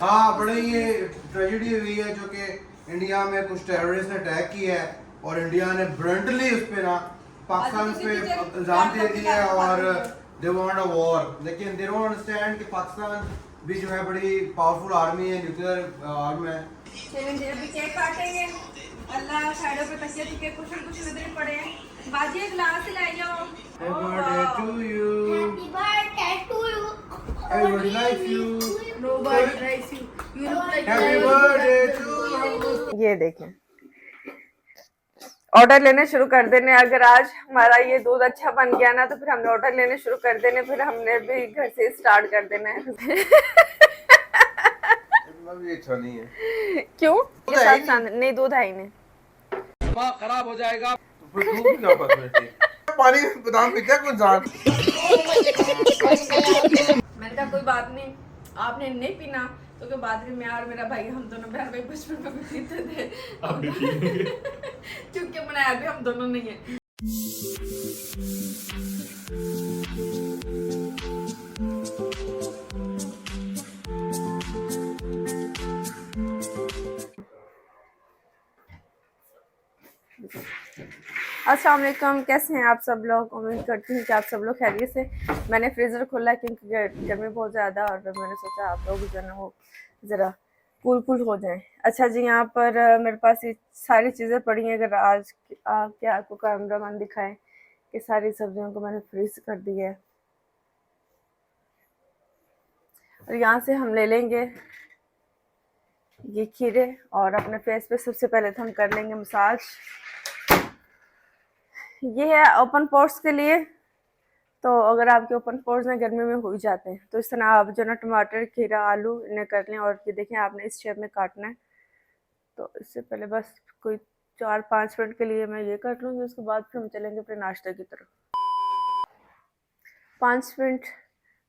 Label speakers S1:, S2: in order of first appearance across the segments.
S1: हाँ बड़े
S2: उसकी
S1: ये
S2: वजह से।
S1: ट्रेजेडी हुई है जो कि इंडिया में कुछ टेररिस्ट ने अटैक किया है और इंडिया ने ब्रंटली उस पे ना
S2: आज
S1: पाकिस्तान
S2: तो
S1: पे
S2: टीचर
S1: इल्ज़ाम दे
S2: लैपटॉप
S1: दिया
S2: निकाल
S1: है
S2: के
S1: और
S2: भाग गए।
S1: दे वांट अ वॉर, लेकिन दे डोंट अंडरस्टैंड कि पाकिस्तान भी जो है बड़ी पावरफुल आर्मी है, न्यूक्लियर आर्म है।
S2: चलें जी अभी केक काटेंगे। अल्लाह साइडों पे तकिया के कुशन कुशन इधर ही पड़े हैं। बाजी गिलास ले जाओ।
S1: हैप्पी
S2: ओ
S1: बर्थडे
S2: वाह।
S1: To you,
S3: Happy birthday to you.
S1: Everybody likes you,
S2: Nobody likes you. You look like you
S1: happy
S2: never look like
S1: birthday
S2: that.
S1: To you.
S4: ये देखें, ऑर्डर लेने शुरू कर देने। अगर आज हमारा ये दूध अच्छा बन गया ना तो फिर हमने ऑर्डर लेने शुरू कर देने, फिर हमने भी घर से स्टार्ट कर देना है।
S1: इतना भी अच्छा नहीं है।
S4: क्यों?
S1: दूध
S4: ये
S1: है ही
S4: साथ
S1: नहीं।
S4: साथ नहीं, दूध है ही नहीं।
S1: दिमाग खराब हो जाएगा तो फिर दूध क्या पसंद पानी बादाम पीता है कोई जान।
S2: मैंने कहा कोई बात नहीं, आपने नहीं पीना तो कोई बात नहीं, मैं और मेरा भाई हम दोनों बहन भाई बचपन में भी पीते थे। क्योंकि बनाया भी हम दोनों नहीं है।
S4: अस्सलाम वालेकुम, कैसे हैं आप सब लोग? उम्मीद करती हूँ कि आप सब लोग खैरियत से। मैंने फ्रीज़र खोला क्योंकि गर्मी बहुत ज़्यादा और मैंने सोचा आप लोग जो है ना वो ज़रा कूल हो जाएं। अच्छा जी, यहाँ पर मेरे पास ये सारी चीज़ें पड़ी हैं। अगर आज के आपको कैमरामैन दिखाएं कि सारी सब्जियों को मैंने फ्रीज कर दिया है। और यहाँ से हम ले लेंगे ये खीरे और अपने फेस पे सबसे पहले तो हम कर लेंगे मसाज। ये है ओपन पोर्स के लिए, तो अगर आपके ओपन पोर्स में गर्मी में हो ही जाते हैं तो इस तरह आप जो ना टमाटर, खीरा, आलू इन्हें कर लें। और ये देखें आपने इस शेप में काटना है। तो इससे पहले बस कोई 4-5 मिनट के लिए मैं ये काट लूँगी, उसके बाद फिर हम चलेंगे अपने नाश्ते की तरफ। 5 मिनट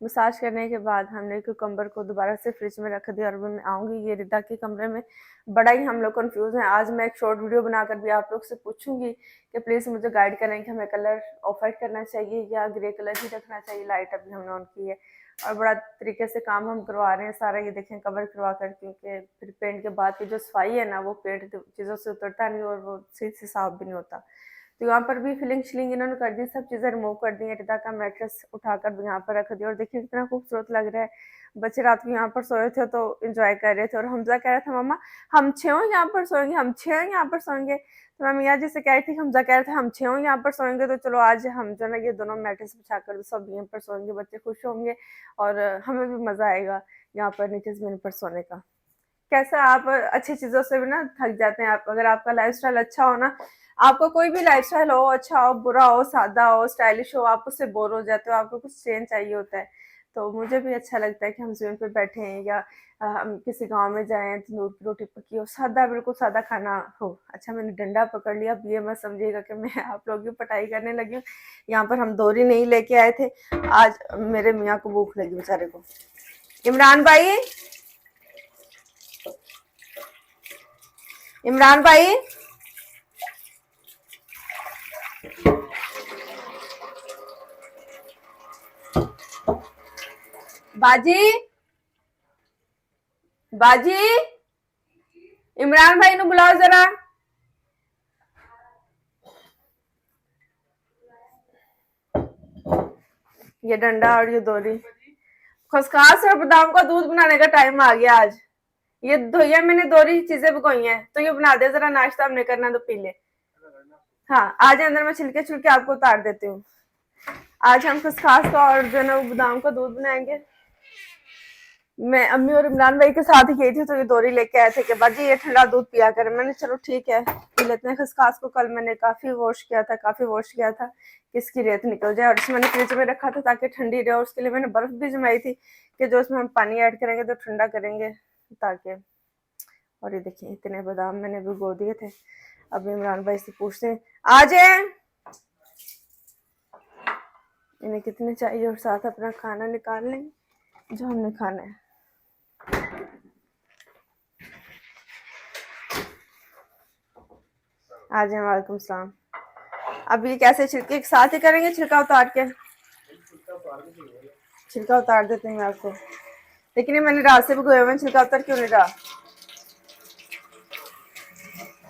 S4: मसाज करने के बाद हमने कुकम्बर को दोबारा से फ्रिज में रख दिया और मैं आऊँगी ये रिदा के कमरे में। बड़ा ही हम लोग कंफ्यूज हैं। आज मैं एक शॉर्ट वीडियो बनाकर भी आप लोग से पूछूंगी कि प्लीज़ मुझे गाइड करें कि हमें कलर ऑफ वाइट करना चाहिए या ग्रे कलर ही रखना चाहिए। लाइट अभी हमने ऑन की है और बड़ा तरीके से काम हम करवा रहे हैं सारा। ये देखें कवर करवा कर, क्योंकि फिर पेंट के बाद की जो सफाई है ना वो पेंट चीज़ों से उतरता नहीं और वो सही से साफ भी नहीं होता। तो यहाँ पर भी फिलिंग शिलिंग इन्होंने कर दी, सब चीज़ें रिमूव कर दी है। रिदा का मैट्रेस उठाकर यहाँ पर रख दिया और देखिए कितना खूबसूरत लग रहा है। बच्चे रात को यहाँ पर सोए थे तो इंजॉय कर रहे थे और हमजा कह रहा था मम्मा हम 6 यहाँ पर सोएंगे, हम 6 यहाँ पर सोएंगे। तो मैं मियाँ जी से कह रही थी, हमजा कह रहे थे हम 6 यहाँ पर सोएंगे। तो चलो आज हम जो ना ये दोनों मैट्रेस बिछा कर सब यहीं पर सोएंगे, बच्चे खुश होंगे और हमें भी मज़ा आएगा यहाँ पर नीचे ज़मीन पर सोने का। कैसा आप अच्छी चीज़ों से भी ना थक जाते हैं। आप अगर आपका लाइफस्टाइल अच्छा हो ना, आपको कोई भी लाइफस्टाइल हो, अच्छा हो, बुरा हो, सादा हो, स्टाइलिश हो, आप उससे बोर हो जाते हो, आपको कुछ चेंज चाहिए होता है। तो मुझे भी अच्छा लगता है कि हम ज़मीन पे बैठे हैं या हम किसी गांव में जाएं, तंदूर की रोटी पकी हो, सादा, बिल्कुल सादा खाना हो। अच्छा मैंने डंडा पकड़ लिया, अब ये मत समझिएगा कि मैं आप लोगों की पिटाई करने लगी हूँ। यहाँ पर हम दोरी नहीं लेके आए थे, आज मेरे मियाँ को भूख लगी बेचारे को। इमरान भाई, इमरान भाई, बाजी, बाजी, इमरान भाई नु बुलाओ जरा। ये डंडा और ये दोरी, खसखस और बादाम का दूध बनाने का टाइम आ गया आज। ये धोइया मैंने दोरी चीजें भिगोई हैं तो ये बना दे जरा, नाश्ता हमने करना तो पी ले। हाँ आज अंदर मैं छिलके छिलके आपको उतार देती हूँ। आज हम खसखस का और जो ना बादाम का दूध बनाएंगे। मैं अम्मी और इमरान भाई के साथ ही गई थी तो ये दोरी लेके आए थे कि बाजी ये ठंडा दूध पिया कर। मैंने चलो ठीक है पी लेते हैं। खसखस को कल मैंने काफी वॉश किया था कि इसकी रेत निकल जाए और इसे मैंने फ्रिज में रखा था ताकि ठंडी रहे। और उसके लिए मैंने बर्फ भी जमाई थी कि जो इसमें हम पानी ऐड करेंगे तो ठंडा करेंगे ताकि। और ये देखिए इतने बादाम मैंने भिगो दिए थे। अब इमरान भाई से पूछते हैं आ जाए इन्हें कितने चाहिए और साथ अपना खाना निकाल लें जो हमने खाना है। आ जाए। वालेकुम सलाम। अब ये कैसे छिलके एक साथ ही करेंगे? छिलका उतार के, छिलका उतार देते हैं आपको। लेकिन ये मैंने रात से भी गोए हुए छिलका उतर क्यों नहीं रहा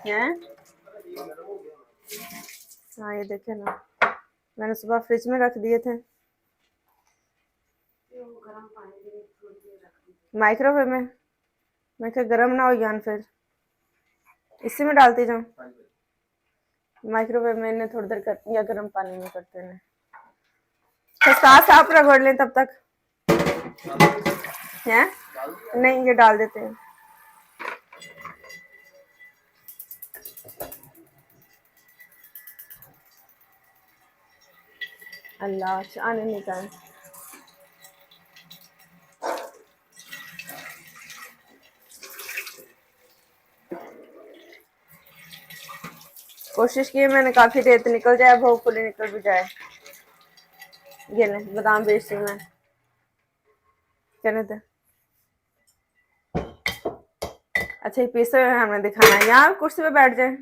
S4: है। हाँ ये देखे ना, मैंने सुबह फ्रिज में रख दिए थे। माइक्रोवेव में मैं क्या गर्म ना हो जान, फिर इसी में डालती जाऊँ। माइक्रोवेव में इन्हें थोड़ी देर कर या गर्म पानी में करते हैं। तो साथ आप रगड़ लें तब तक है। नहीं ये डाल देते हैं। अल्लाह आने निकाल। कोशिश की मैंने काफी रेत निकल जाए, होपफुली निकल भी जाए। ये ले बादाम बेचती हूँ मैं, कहने थे। अच्छा ये पीसे हुए हमें दिखाना है। यहाँ कुर्सी पे बैठ जाए,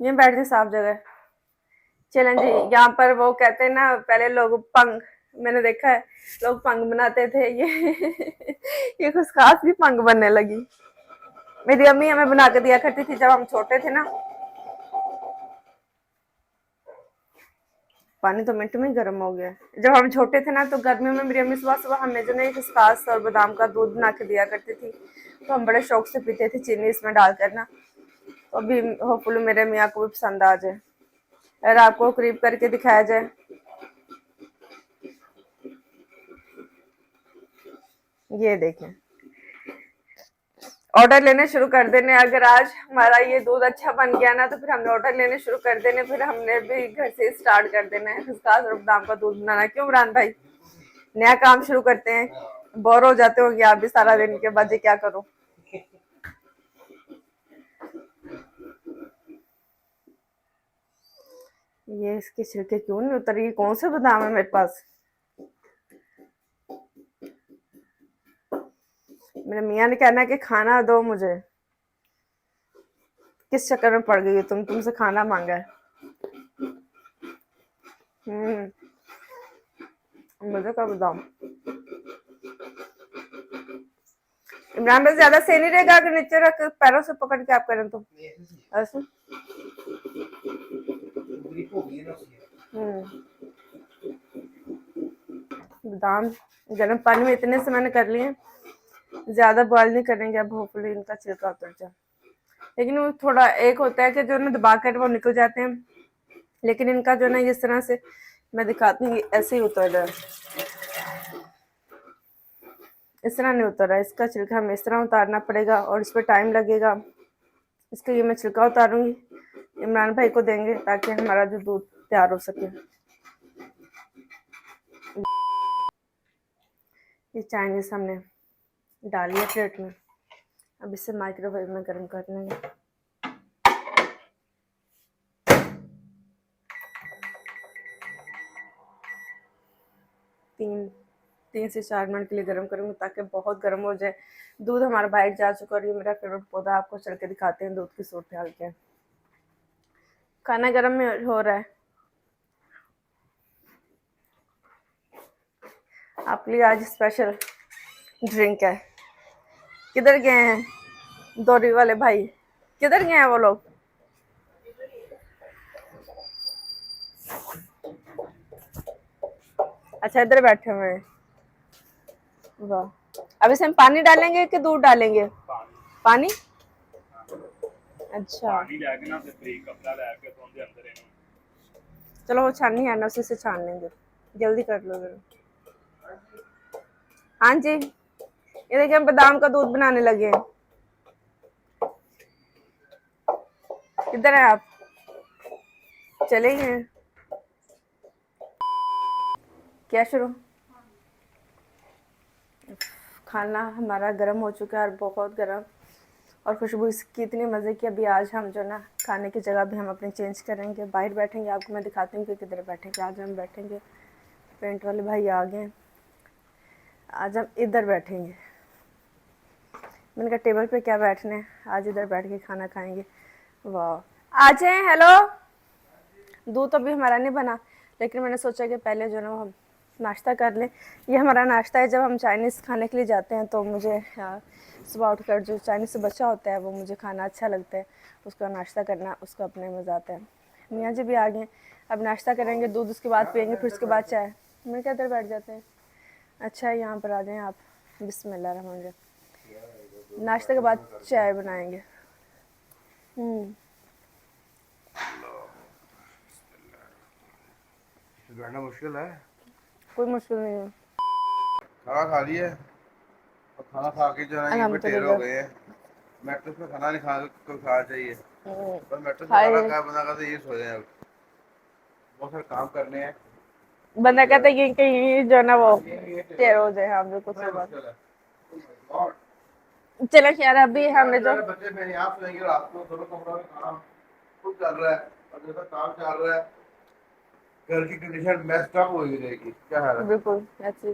S4: ये बैठ जाए साफ जगह। चलें जी। यहाँ पर वो कहते हैं ना, पहले लोग पंग, मैंने देखा है लोग पंग बनाते थे, ये खुशखास भी पंग बनने लगी। मेरी अम्मी हमें बना के दिया करती थी जब हम छोटे थे ना। पानी तो मिनट में ही गर्म हो गया। जब हम छोटे थे ना तो गर्मियों में मेरी अम्मी सुबह सुबह हमें जो ना खसकास और बादाम का दूध बना के दिया करती थी, तो हम बड़े शौक से पीते थे चीनी इसमें डालकर ना। तो अभी होपफुली मेरे मियाँ को भी पसंद आ जाए। अगर आपको करीब करके दिखाया जाए, ये देखें। ऑर्डर लेने शुरू कर देने। अगर आज हमारा ये दूध अच्छा बन गया ना तो फिर हमने ऑर्डर लेने शुरू कर देने। फिर हमने भी घर से स्टार्ट कर देना है खसकास और बादाम का दूध बनाना। क्यों इमरान भाई, नया काम शुरू करते हैं। बोर हो जाते होंगे आप भी सारा दिन के बाद, क्या करो। ये इसके छिलके क्यों नहीं उतर, ये कौन से बादाम है मेरे पास। मेरे मियाँ ने कहना है कि खाना दो मुझे। किस चक्कर में पड़ गई हो तुमसे खाना मांगा है। मुझे क्या बताऊं। इमरान भाई ज्यादा सही नहीं रहेगा अगर नीचे रख पैरों से पकड़ के आप करें तो ऐसे। बादाम गर्म पानी में इतने से मैंने कर लिए, ज्यादा बॉयल नहीं करेंगे। अब होपफुली इनका छिलका उतर जाए। लेकिन वो थोड़ा एक होता है कि जो ना दबा कर वो निकल जाते हैं, लेकिन इनका जो ना इस तरह से मैं दिखाती हूँ ऐसे ही उतर रहा है। इस तरह नहीं उतर रहा है। इसका छिलका हमें इस तरह उतारना पड़ेगा और इस पर टाइम लगेगा। इसके लिए मैं छिलका उतारूंगी, इमरान भाई को देंगे ताकि हमारा जो दूध तैयार हो सके। ये चाइनीज हमने डाल लिया प्लेट में। अब इसे माइक्रोवेव में गर्म कर लेंगे। तीन से 4 मिनट के लिए गर्म करूंगी ताकि बहुत गर्म हो जाए। दूध हमारा बाहर जा चुका और ये मेरा फेवरेट पौधा, आपको चल के दिखाते हैं दूध की सूरत हाल क्या है। खाना गर्म में हो रहा है। आपके लिए आज स्पेशल ड्रिंक है। किधर गए हैं दौरी वाले भाई, किधर गए हैं वो लोग। अच्छा इधर बैठे हुए हैं। वाह। अब इसमें पानी डालेंगे कि दूध डालेंगे। पानी। अच्छा
S5: पानी लेके ना फिर कपड़ा लेके तो उनके अंदर है।
S4: चलो वो छाननी है ना, उसी से छान लेंगे। जल्दी कर लो जरा। हाँ जी, ये देखिए हम बादाम का दूध बनाने लगे हैं। किधर है आप, चले गए क्या शुरू। खाना हमारा गर्म हो चुका है और बहुत गर्म, और खुशबू इसकी इतनी मज़े की। अभी आज हम जो ना खाने की जगह भी हम अपनी चेंज करेंगे, बाहर बैठेंगे। आपको मैं दिखाती हूँ कि किधर बैठेंगे। आज हम बैठेंगे, पेंट वाले भाई आ गए, आज हम इधर बैठेंगे। मैंने कहा टेबल पे क्या बैठने, आज इधर बैठ के खाना खाएंगे। वाह आ जाए। हेलो, दूध तो अभी हमारा नहीं बना, लेकिन मैंने सोचा कि पहले जो ना हम नाश्ता कर लें। ये हमारा नाश्ता है, जब हम चाइनीज़ खाने के लिए जाते हैं तो मुझे सुबह उठकर जो चाइनीज़ से बचा होता है वो मुझे खाना अच्छा लगता है, उसका नाश्ता करना उसका अपने मज़ा आता है। मियाँ जी भी आ गए, अब नाश्ता करेंगे, दूध उसके बाद पियेंगे, फिर उसके बाद चाय। मैं क्या इधर बैठ जाते हैं। अच्छा यहाँ पर आ जाएँ आप। बिस्मिल्लाह रहमान रहीम। नाश्ते के बाद चाय बनाएंगे।
S1: बैठना मुश्किल है।
S4: कोई मुश्किल नहीं है।
S1: खाना खा लिया और खाना खा के जो है ये पे ढेर हो गए हैं। मैट्रेस में खाना नहीं खा तो खा चाहिए, पर मैट्रेस में खाना खा बना कर ये सो जाए। अब बहुत सारे काम करने हैं।
S4: बंदा कहता है कि कहीं जो है ना वो टेढ़ हो जाए। हाँ बिल्कुल सही बात। चलो यार अभी हमने जो
S1: बच्चे मेरे यहाँ सोएंगे रात को, दोनों कमरों में काम खूब चल रहा है और जैसा काम चल रहा है घर की कंडीशन मेस्ड अप हो ही रहेगी। क्या हाल है?
S4: बिल्कुल ऐसे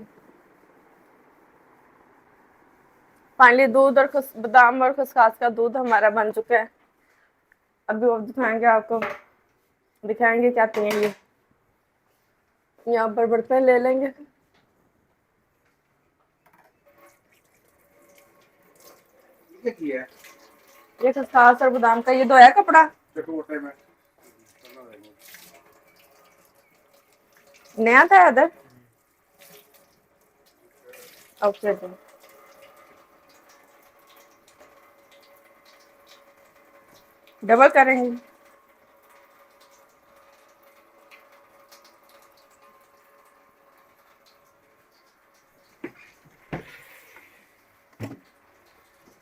S4: फाइनली दूध और बादाम और खसखस का दूध हमारा बन चुका है। अभी वो दिखाएंगे आपको, दिखाएंगे क्या पियेंगे। यहाँ पर बर्तन ले लेंगे।
S1: ये किया है
S4: ये खसखस और बादाम का ये धोया कपड़ा
S1: चटोटे में
S4: नया था इधर। ओके जी डबल करेंगे।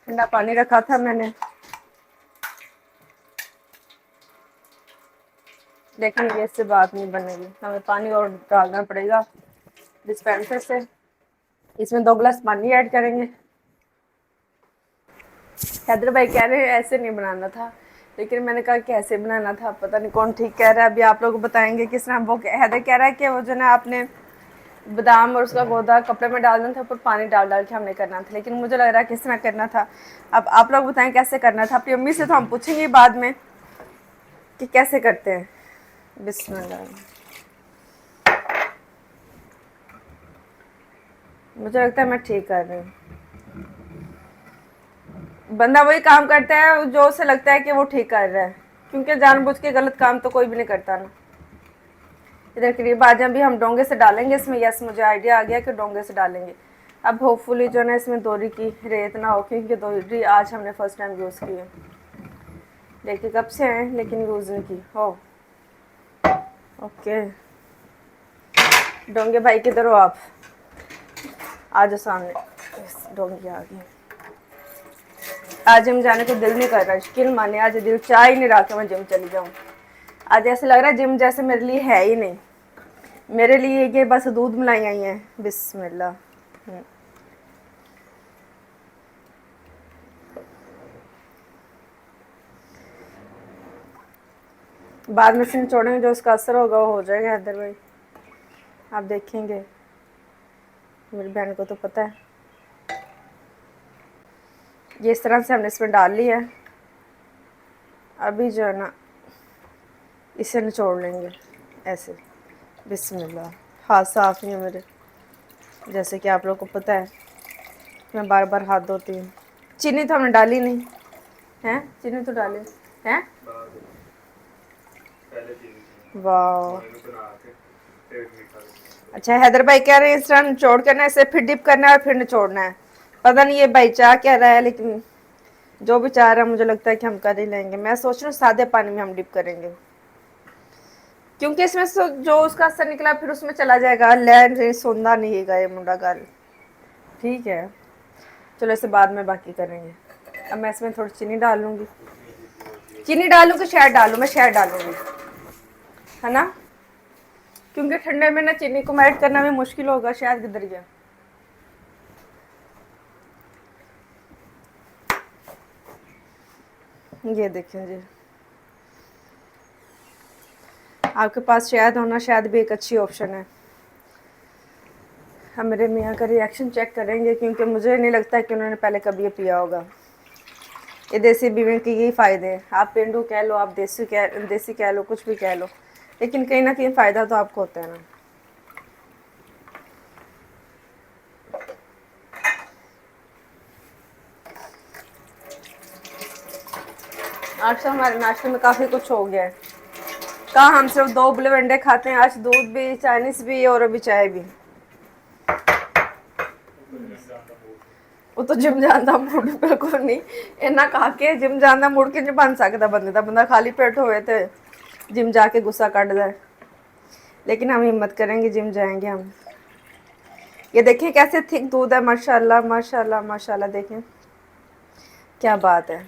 S4: ठंडा पानी रखा था मैंने, लेकिन ये इससे बात नहीं बनेगी, हमें पानी और डालना पड़ेगा डिस्पेंसर से। इसमें 2 गिलास पानी ऐड करेंगे। हैदर भाई कह रहे हैं ऐसे नहीं बनाना था, लेकिन मैंने कहा कैसे बनाना था, पता नहीं कौन ठीक कह रहा है। अभी आप लोग बताएंगे किस तरह। वो हैदर कह रहा है कि वो जो ना आपने बादाम और उसका गोदा कपड़े में डालना था, पर पानी डाल डाल के हमने करना था, लेकिन मुझे लग रहा है किस तरह करना था। अब आप लोग बताएं कैसे करना था। अपनी अम्मी से तो हम पूछेंगे बाद में कि कैसे करते हैं। बिस्मिल्लाह। मुझे लगता है मैं ठीक कर रही हूँ। बंदा वही काम करता है जो उसे लगता है कि वो ठीक कर रहा है, क्योंकि जानबूझ के गलत काम तो कोई भी नहीं करता ना। इधर करीब आ जाए। अभी हम डोंगे से डालेंगे इसमें। यस मुझे आइडिया आ गया कि डोंगे से डालेंगे। अब होपफुली जो ना इसमें दोरी की रेत ना हो, क्योंकि दोरी आज हमने फर्स्ट टाइम यूज़ की है। देखिए कब से हैं लेकिन यूज़ नहीं की हो। ओके डोंगे भाई किधर हो आप? आ जाओ सामने। डोंगे आ गए। आज जिम जाने को दिल नहीं कर रहा, यकीन माने आज दिल चाह ही नहीं रहा कि मैं जिम चली जाऊँ। आज ऐसे लग रहा है जिम जैसे मेरे लिए है ही नहीं। मेरे लिए ये बस दूध मलाई आई हैं। बिस्मिल्लाह। बाद में से छोड़ेंगे, जो उसका असर होगा वो हो जाएगा। हैदर भाई आप देखेंगे, मेरी बहन को तो पता है। ये इस तरह से हमने इसमें डाल लिया है। अभी जो है ना इसे निचोड़ लेंगे ऐसे। बिस्मिल्लाह। हाथ साफ नहीं है मेरे, जैसे कि आप लोगों को पता है मैं बार बार हाथ धोती हूँ। चीनी तो हमने डाली नहीं है। चीनी तो डाली है। वाह अच्छा। हैदर भाई कह रहे हैं इस तरह निचोड़ करना है, इसे फिर डिप करना है और फिर निचोड़ना है। पता नहीं ये भाई चाह क्या रहा है, लेकिन जो भी चाह रहा है मुझे लगता है कि हम कर ही लेंगे। मैं सोच रही हूँ सादे पानी में हम डिप करेंगे, क्योंकि इसमें जो उसका असर निकला फिर उसमें चला जाएगा। लैंड सोंदा नहीं है ये मुंडा गाल। ठीक है चलो इसे बाद में बाकी करेंगे। अब मैं इसमें थोड़ी चीनी डाल लूँगी। चीनी डालूँ कि शहद डालूँ? मैं शहद डालूँगी, है ना, क्योंकि ठंडे में ना चीनी को मेल्ट करना भी मुश्किल होगा। शहद किधर गया? ये देखें जी, आपके पास शहद होना शायद भी एक अच्छी ऑप्शन है। हम मेरे मियाँ का रिएक्शन चेक करेंगे, क्योंकि मुझे नहीं लगता कि उन्होंने पहले कभी ये पिया होगा। ये देसी बीवी के यही फ़ायदे हैं। आप पेंडू कह लो, आप देसी कह लो, कुछ भी कह लो, लेकिन कहीं ना कहीं फ़ायदा तो आपको होता है ना। आज तो हमारे नाश्ते में काफ़ी कुछ हो गया है। कहा हम सिर्फ 2 उबले अंडे खाते हैं, आज दूध भी, चाइनीज़ भी और अभी चाय भी। वो तो जिम जाना मूड बिल्कुल नहीं, इन्ना खा के जिम जाना मुड़ के नहीं बन सकता बंदे का। बंदा खाली पेट हुए थे जिम जाके गुस्सा काट जाए, लेकिन हम हिम्मत करेंगे, जिम जाएंगे हम। ये देखिए कैसे थिक दूध है, माशाल्लाह माशाल्लाह माशाल्लाह, देखें क्या बात है।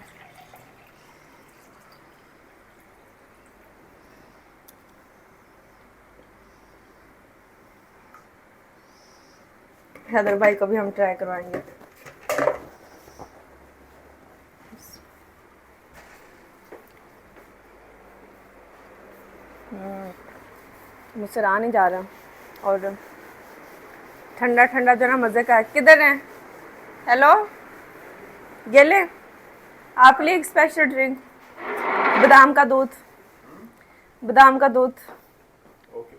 S4: हैदर भाई को भी हम ट्राई करवाएंगे। मुझसे रहा नहीं जा रहा, और ठंडा ठंडा जो ना मज़े का है। किधर हैं? हेलो, गेले आप लिए एक स्पेशल ड्रिंक, बादाम का दूध, बादाम का दूध।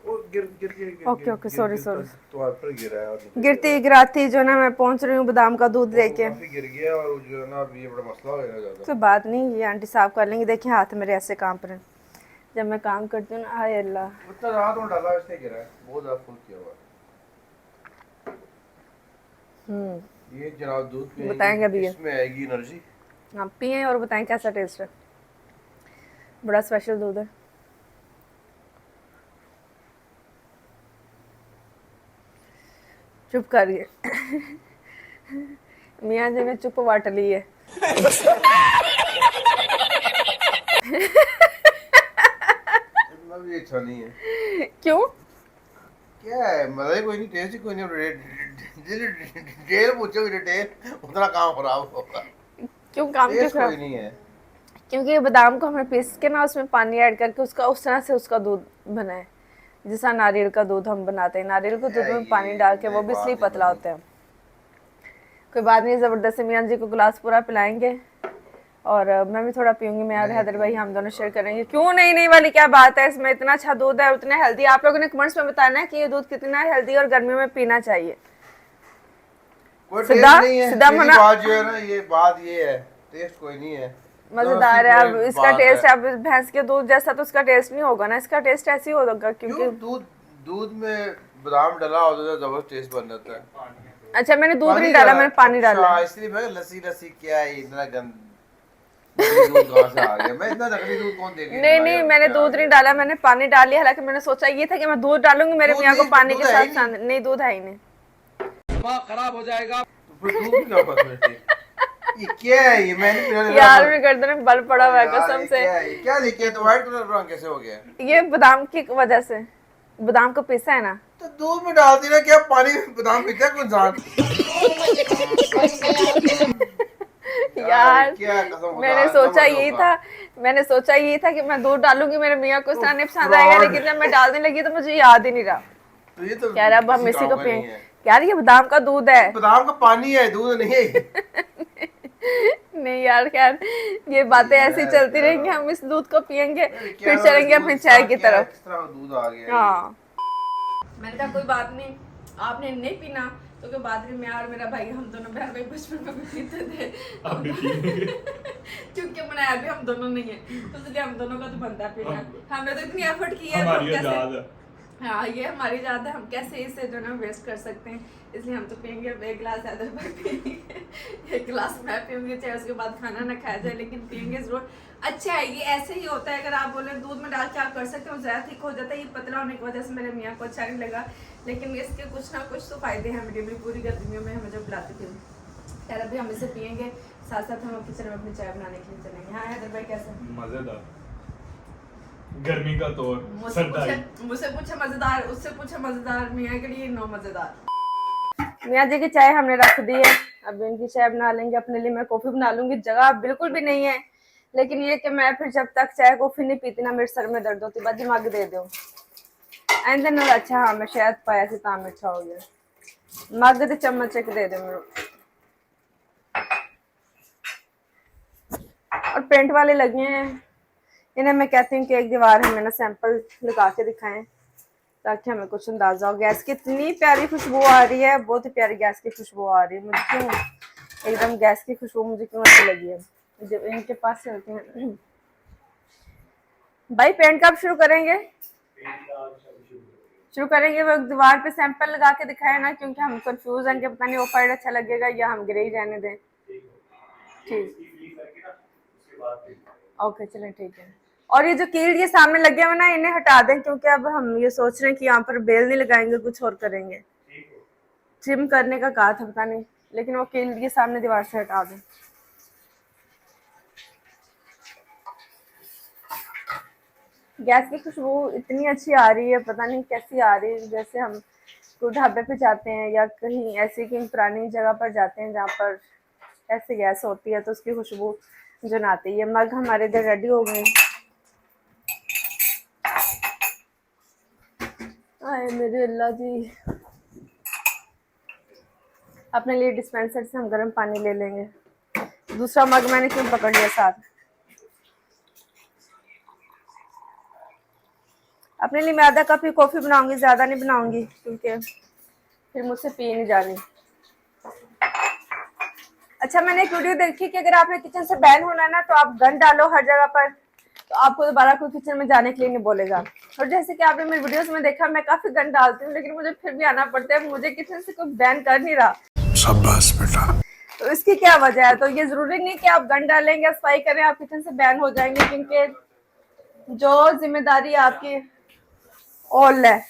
S4: ओके ओके, सॉरी सॉरी, गिरती गिराती जो ना मैं पहुंच रही हूँ बादाम का दूध लेके।
S1: गिर गया और जो ना अब ये बड़ा मसला हो जाएगा ज़्यादा।
S4: कोई बात नहीं, ये आंटी साफ कर लेंगी। देखिए हाथ मेरे ऐसे कांप रहे हैं जब मैं काम करती हूँ ना। हाय अल्लाह,
S1: उतना रात में डाला इसने गिरा है, बहुत ज़्यादा फुल किया हुआ है। ये जनाब दूध पिएंगे,
S4: बताएंगे अभी ये।
S1: इसमें आएगी एनर्जी।
S4: आप पिए और बताएं कैसा टेस्ट है। बड़ा स्पेशल दूध है। चुप करिए मियाँ जी ने चुप वाट ली है।
S1: इतना भी अच्छा नहीं है।
S4: क्यों?
S1: क्या है, मजा ही कोई नहीं, टेस्ट ही कोई नहीं। डिटेल पूछोगे, डिटेल उतना काम खराब होगा।
S4: क्यों काम क्यों
S1: टेस्ट कोई
S4: खराब?
S1: नहीं है,
S4: क्योंकि बादाम को हमने पीस के ना उसमें पानी ऐड करके उसका उस तरह से उसका दूध बना है, जैसा नारियल का दूध हम बनाते हैं। नारियल को दूध में पानी डाल के, वो भी इसलिए पतला होता है। कोई बात नहीं, ज़बरदस्ती मियाँ जी को गिलास पूरा पिलाएंगे और मैं भी थोड़ा पीऊंगी। मैं और हैदर भाई हम दोनों शेयर करेंगे। क्यों नहीं नहीं वाली क्या बात है, इसमें इतना अच्छा दूध है, उतना हेल्दी। आप लोगों ने कमेंट्स में बताना है कि ये दूध कितना हेल्दी और गर्मियों में पीना चाहिए।
S1: कोई
S4: सीधा
S1: टेस्ट नहीं है।
S4: सीधा
S1: सीधी
S4: मना।
S1: बात जो है ना, ये बात ये है, टेस्ट कोई नहीं है।
S4: मजेदार है। अब इसका
S1: बात
S4: टेस्ट
S1: है।
S4: अब भैंस के दूध जैसा तो इसका टेस्ट नहीं होगा ना, इसका टेस्ट ऐसे ही होगा क्योंकि
S1: क्यों? दूध में बादाम डाला होता है, जबरदस्त टेस्ट बन जाता है।
S4: अच्छा मैंने दूध नहीं डाला, मैंने पानी डाला।
S1: अच्छा, इसलिए मैं लस्सी लस्सी क्या है, इतना गंद दूध कहाँ से आ गया? मैं इतना नकली दूध कौन देगी?
S4: नहीं नहीं, मैंने दूध नहीं डाला, मैंने पानी डाल लिया। हालांकि मैंने सोचा ये था कि मैं दूध डालूंगी, मेरे मियाँ को पानी के साथ साथ। नहीं, दूध है ही नहीं।
S1: दिमाग खराब हो जाएगा। तो फिर दूध क्या पसंद है? ये क्या है? ये मैंने
S4: यार मेरे गर्दन में बल पड़ा हुआ है कसम से।
S1: क्या लिखे? तो व्हाइट कलर रंग कैसे हो गया?
S4: ये बादाम की वजह से, बादाम को पीसा है ना।
S1: तो दूध में डालती ना, क्या पानी में बादाम पीता है कोई इंसान?
S4: यार
S1: क्या कसम,
S4: मैंने सोचा यही था कि मैं दूध डालूंगी, मेरे मियाँ को इस तरह नहीं पसंद आएगा, लेकिन जब मैं डालने लगी तो मुझे याद ही नहीं रहा।
S1: तो ये तो
S4: यार अब हम इसी को
S1: नहीं
S4: पियेंगे।
S1: है।
S4: यार ये बादाम का दूध है।
S1: बादाम का पानी है, दूध नहीं है।
S4: नहीं यार खैर, ये बातें ऐसी चलती रहेंगी, हम इस दूध को पियेंगे फिर चलेंगे अपनी चाय की तरफ।
S1: किस तरह दूध आ गया?
S4: हाँ मैंने कहा कोई बात नहीं, आपने नहीं पीना तो कोई बात नहीं। मैं और मेरा भाई हम दोनों बहन भाई बचपन में भी पीते थे क्योंकि बनाया भी हम दोनों नहीं है, तो इसलिए हम दोनों का तो बनता पीना। हमने तो इतनी एफर्ट की है,
S5: हमारी आजाद है।
S4: हाँ ये हमारी याद है, हम कैसे इसे जो ना वेस्ट कर सकते हैं, इसलिए हम तो पियेंगे। अब एक गिलास हैदर भाई पियेंगे, एक गिलास मैं पीऊंगी, चाहे उसके बाद खाना ना खाया जाए, लेकिन पियेंगे जरूर। अच्छा है, ये ऐसे ही होता है। अगर आप बोले दूध में डाल के आप कर सकते हो, ज़्यादा थिक हो जाता है। ये पतला होने की वजह से मेरे मियाँ को अच्छा नहीं लगा, लेकिन इसके कुछ ना कुछ तो फायदे हैं। मीडियम पूरी गर्मियों में हमें जब पिलाती थी। खैर अभी हम इसे पियेंगे, साथ साथ हम किचन में अपनी चाय बनाने के लिए चलेंगे। हाँ हैदर भाई कैसा?
S5: मजेदार, गर्मी का तौर,
S4: मुझसे पूछे मजेदार, उससे पूछे मजेदार, मियाँ के लिए नो मजेदार। मियाँ जी की चाय हमने रख दी है, अब इनकी चाय बना लेंगे। अपने लिए मैं कॉफी बना लूंगी, जगह बिल्कुल भी नहीं है, लेकिन ये कि मैं फिर जब तक चाय कॉफी नहीं पीती ना मेरे सर में दर्द होती। बस दिमाग दे दो एंड देन। अच्छा हाँ मैं शहद पाया थी ताम अच्छा हो गया। मग दे चम्मच एक दे दे मेरे। और पेंट वाले लगे हैं, इन्हें मैं कहती हूँ कि एक दीवार हमें ना सैंपल लगा के दिखाएं ताकि हमें कुछ अंदाजा हो। गैस की इतनी प्यारी खुशबू आ रही है, बहुत ही प्यारी गैस की खुशबू आ रही है। मुझे क्यों एकदम गैस की खुशबू मुझे क्यों अच्छी लगी है। जब इनके पास चलते हैं भाई पेंट कब शुरू करेंगे? शुरू करेंगे वो दीवार पे सैंपल लगा के दिखाए ना, क्योंकि हम कंफ्यूज हैं कि पता नहीं ऑफ वाइट अच्छा लगेगा या हम ग्रे ही रहने दें। ठीक, ओके चलें ठीक है। और ये जो कील ये सामने लगे हुए ना, इन्हें हटा दें, क्योंकि अब हम ये सोच रहे हैं कि यहाँ पर बेल नहीं लगाएंगे, कुछ और करेंगे। ट्रिम करने का कहा था पता नहीं, लेकिन वो कील ये सामने दीवार से हटा दें। गैस की खुशबू इतनी अच्छी आ रही है, पता नहीं कैसी आ रही है, जैसे हम कोई ढाबे पे जाते हैं या कहीं ऐसी कहीं पुरानी जगह पर जाते हैं जहाँ पर ऐसे गैस होती है तो उसकी खुशबू जो ना आती है। मग हमारे इधर रेडी हो गए। आए मेरे अल्लाह जी। अपने लिए डिस्पेंसर से हम गर्म पानी ले लेंगे। दूसरा मग मैंने क्यों पकड़ लिया साथ? अपने लिए मैं आधा कप ही कॉफ़ी बनाऊंगी, ज़्यादा नहीं बनाऊंगी क्योंकि फिर मुझसे पी नहीं जानी। अच्छा, मैंने एक वीडियो देखी कि अगर आपने किचन से बैन होना है ना तो आप गन डालो हर जगह पर, तो आपको दोबारा कोई किचन में जाने के लिए नहीं बोलेगा। और जैसे कि आपने मेरी वीडियोस में देखा, मैं काफ़ी गन डालती हूँ लेकिन मुझे फिर भी आना पड़ता है, मुझे किचन से कोई बैन कर नहीं रहा।
S6: शाबाश बेटा।
S4: तो इसकी क्या वजह है? तो ये ज़रूरी नहीं कि आप गन डालेंगे, सफाई करें, आप किचन से बैन हो जाएंगे, क्योंकि जो जिम्मेदारी आपकी ऑल है।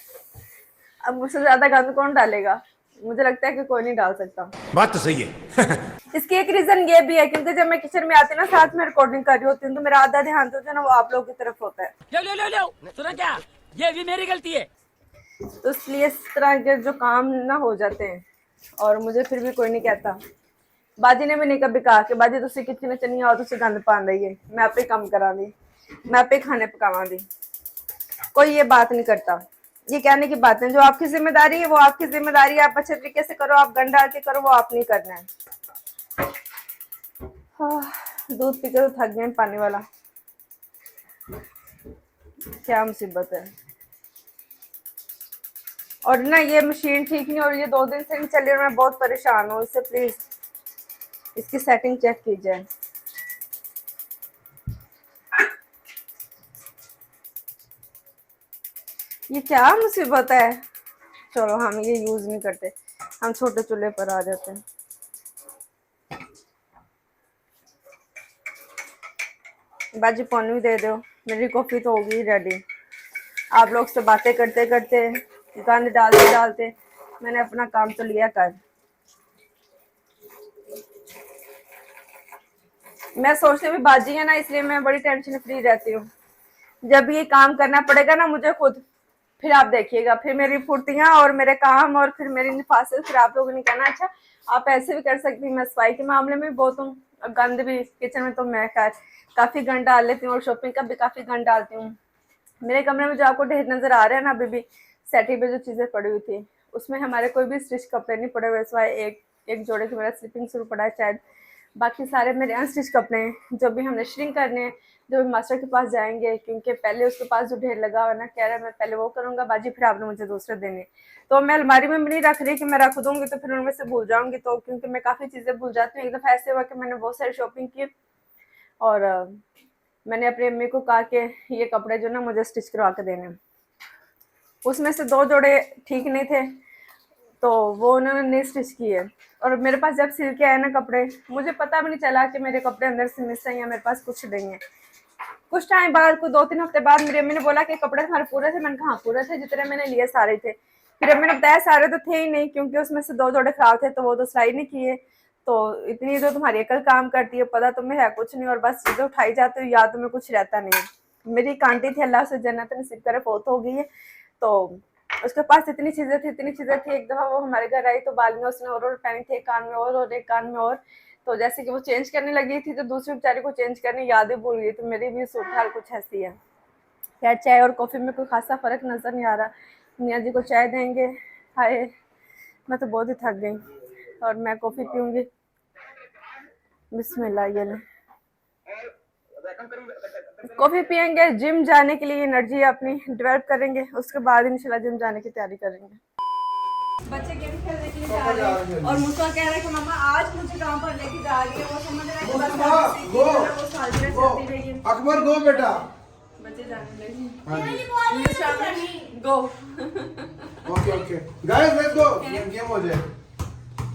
S4: अब मुझसे ज्यादा गंद कौन डालेगा? मुझे लगता है कि कोई नहीं डाल सकता।
S6: बात तो सही है।
S4: इसकी एक रीजन ये भी है क्योंकि जब मैं किचन में आती हूँ ना, साथ में रिकॉर्डिंग कर रही होती हूँ, तो मेरा आधा ध्यान तो जो ना वो आप लोगों की तरफ होता है।
S7: लो सुना क्या? ये भी मेरी गलती है।
S4: तो इसलिए इस तरह के जो काम ना हो जाते हैं, और मुझे फिर भी कोई नहीं कहता। बाजी ने भी नहीं कभी कहा कि बाजी तुसी किचन च नहीं आओ, तुसी गंद पान रही है, मैं आपे काम करा दी, मैं आपे खाने पकावा दी। कोई ये बात नहीं करता। ये कहने की बात है, जो आपकी जिम्मेदारी है वो आपकी जिम्मेदारी है, आप अच्छे तरीके से करो, आप गंद डाल के करो, वो आप नहीं करना है। दूध पी के तो थक गए पानी वाला, क्या मुसीबत है। और ना ये मशीन ठीक नहीं, और ये 2 दिन से नहीं चली और मैं बहुत परेशान हूँ इससे। प्लीज इसकी सेटिंग चेक कीजिए। ये क्या मुसीबत है। चलो हम ये यूज नहीं करते, हम छोटे चूल्हे पर आ जाते हैं। बाजी पानी भी दे दो, मेरी कॉफी तो होगी रेडी। आप लोग से बातें करते करते, गंद डालते डालते मैंने अपना काम तो लिया कर। मैं सोचती हूँ बाजी है ना, इसलिए मैं बड़ी टेंशन फ्री रहती हूँ। जब ये काम करना पड़ेगा ना मुझे खुद, फिर आप देखिएगा, फिर मेरी फुर्तियाँ और मेरे काम और फिर मेरी निफासत, फिर आप लोगों ने कहना अच्छा आप ऐसे भी कर सकती हैं। मैं सफाई के मामले में बहुत हूँ, गंद भी किचन में तो मैं काफ़ी गंद डाल लेती हूँ, और शॉपिंग का भी काफ़ी गंद डालती हूँ। मेरे कमरे में जो आपको ढेर नज़र आ रहा है ना, अभी भी सेटी पे जो चीज़ें पड़ी हुई थी उसमें हमारे कोई भी स्टिच कपड़े नहीं पड़े हुए, सिवाय एक जोड़े के मेरा स्लीपिंग सूट पड़ा है शायद। बाकी सारे मेरे अनस्टिच कपड़े हैं, जो भी हमने श्रिंक करने हैं, जो भी मास्टर के पास जाएंगे, क्योंकि पहले उसके पास जो ढेर लगा हुआ है ना, कह रहा है मैं पहले वो करूँगा बाजी, फिर आपने मुझे दूसरे देने। तो मैं अलमारी में भी नहीं रख रही कि मैं रख दूँगी तो फिर उनमें से भूल जाऊँगी, तो क्योंकि मैं काफ़ी चीज़ें भूल जाती हूँ। एक दफ़ा ऐसे हुआ कि मैंने बहुत सारी शॉपिंग की और मैंने अपनी अम्मी को कहा कि ये कपड़े जो ना मुझे स्टिच करवा के देने। उसमें से 2 जोड़े ठीक नहीं थे तो वो उन्होंने नहीं स्टिच किए, और मेरे पास जब सिल के आए ना कपड़े, मुझे पता भी नहीं चला कि मेरे कपड़े अंदर से मिस हैं या मेरे पास कुछ नहीं है। कुछ टाइम बाद, कुछ 2-3 हफ्ते बाद मेरी अम्मी ने बोला कि कपड़े तुम्हारे पूरे थे। मैंने कहा हाँ पूरे थे, जितने मैंने लिए सारे थे। फिर अम्मी ने बताया सारे तो थे ही नहीं, क्योंकि उसमें से 2 जोड़े खराब थे तो वो तो सिलाई नहीं किए। तो इतनी तो तुम्हारी अकल काम करती है, पता तुम्हें है कुछ नहीं, और बस चीज़ें उठाई जाती हो, या तुम्हें कुछ रहता नहीं है। मेरी एक आंटी थी, अल्लाह से जन्नत नसीब करे, फौत हो गई है, तो उसके पास इतनी चीज़ें थी। एक दफ़ा वो हमारे घर आई तो बालियाँ उसने और पहनी थी, एक कान में और एक कान में और। तो जैसे कि वो चेंज करने लगी थी तो दूसरी बेचारी को चेंज करने याद ही भूल गई। तो मेरी भी सूरत हाल कुछ ऐसी है। खैर चाय और कॉफ़ी में कोई खासा फ़र्क नज़र नहीं आ रहा। मियाँ जी को चाय देंगे। हाय मैं तो बहुत ही थक गई, और मैं कॉफ़ी पीऊँगी। बिस्मिल्लाह, ये ले कॉफ़ी पियेंगे, जिम जाने के लिए एनर्जी अपनी डेवलप करेंगे, उसके बाद इंशाल्लाह जिम जाने की तैयारी करेंगे। बच्चे गेम खेलने के लिए जा रहे हैं और मुझको कह रहा है कि मम्मा आज मुझे कहाँ पर लेके जा रही है। वो समझ रहा है कि बस वो सालगिरह चलती रहेगी।
S1: अकबर गो बेटा,
S4: बच्चे मुझे जाने लगी।
S1: हाँ जी
S3: मेरी
S4: शामिल गो।
S1: Okay guys let's go game हो जाए।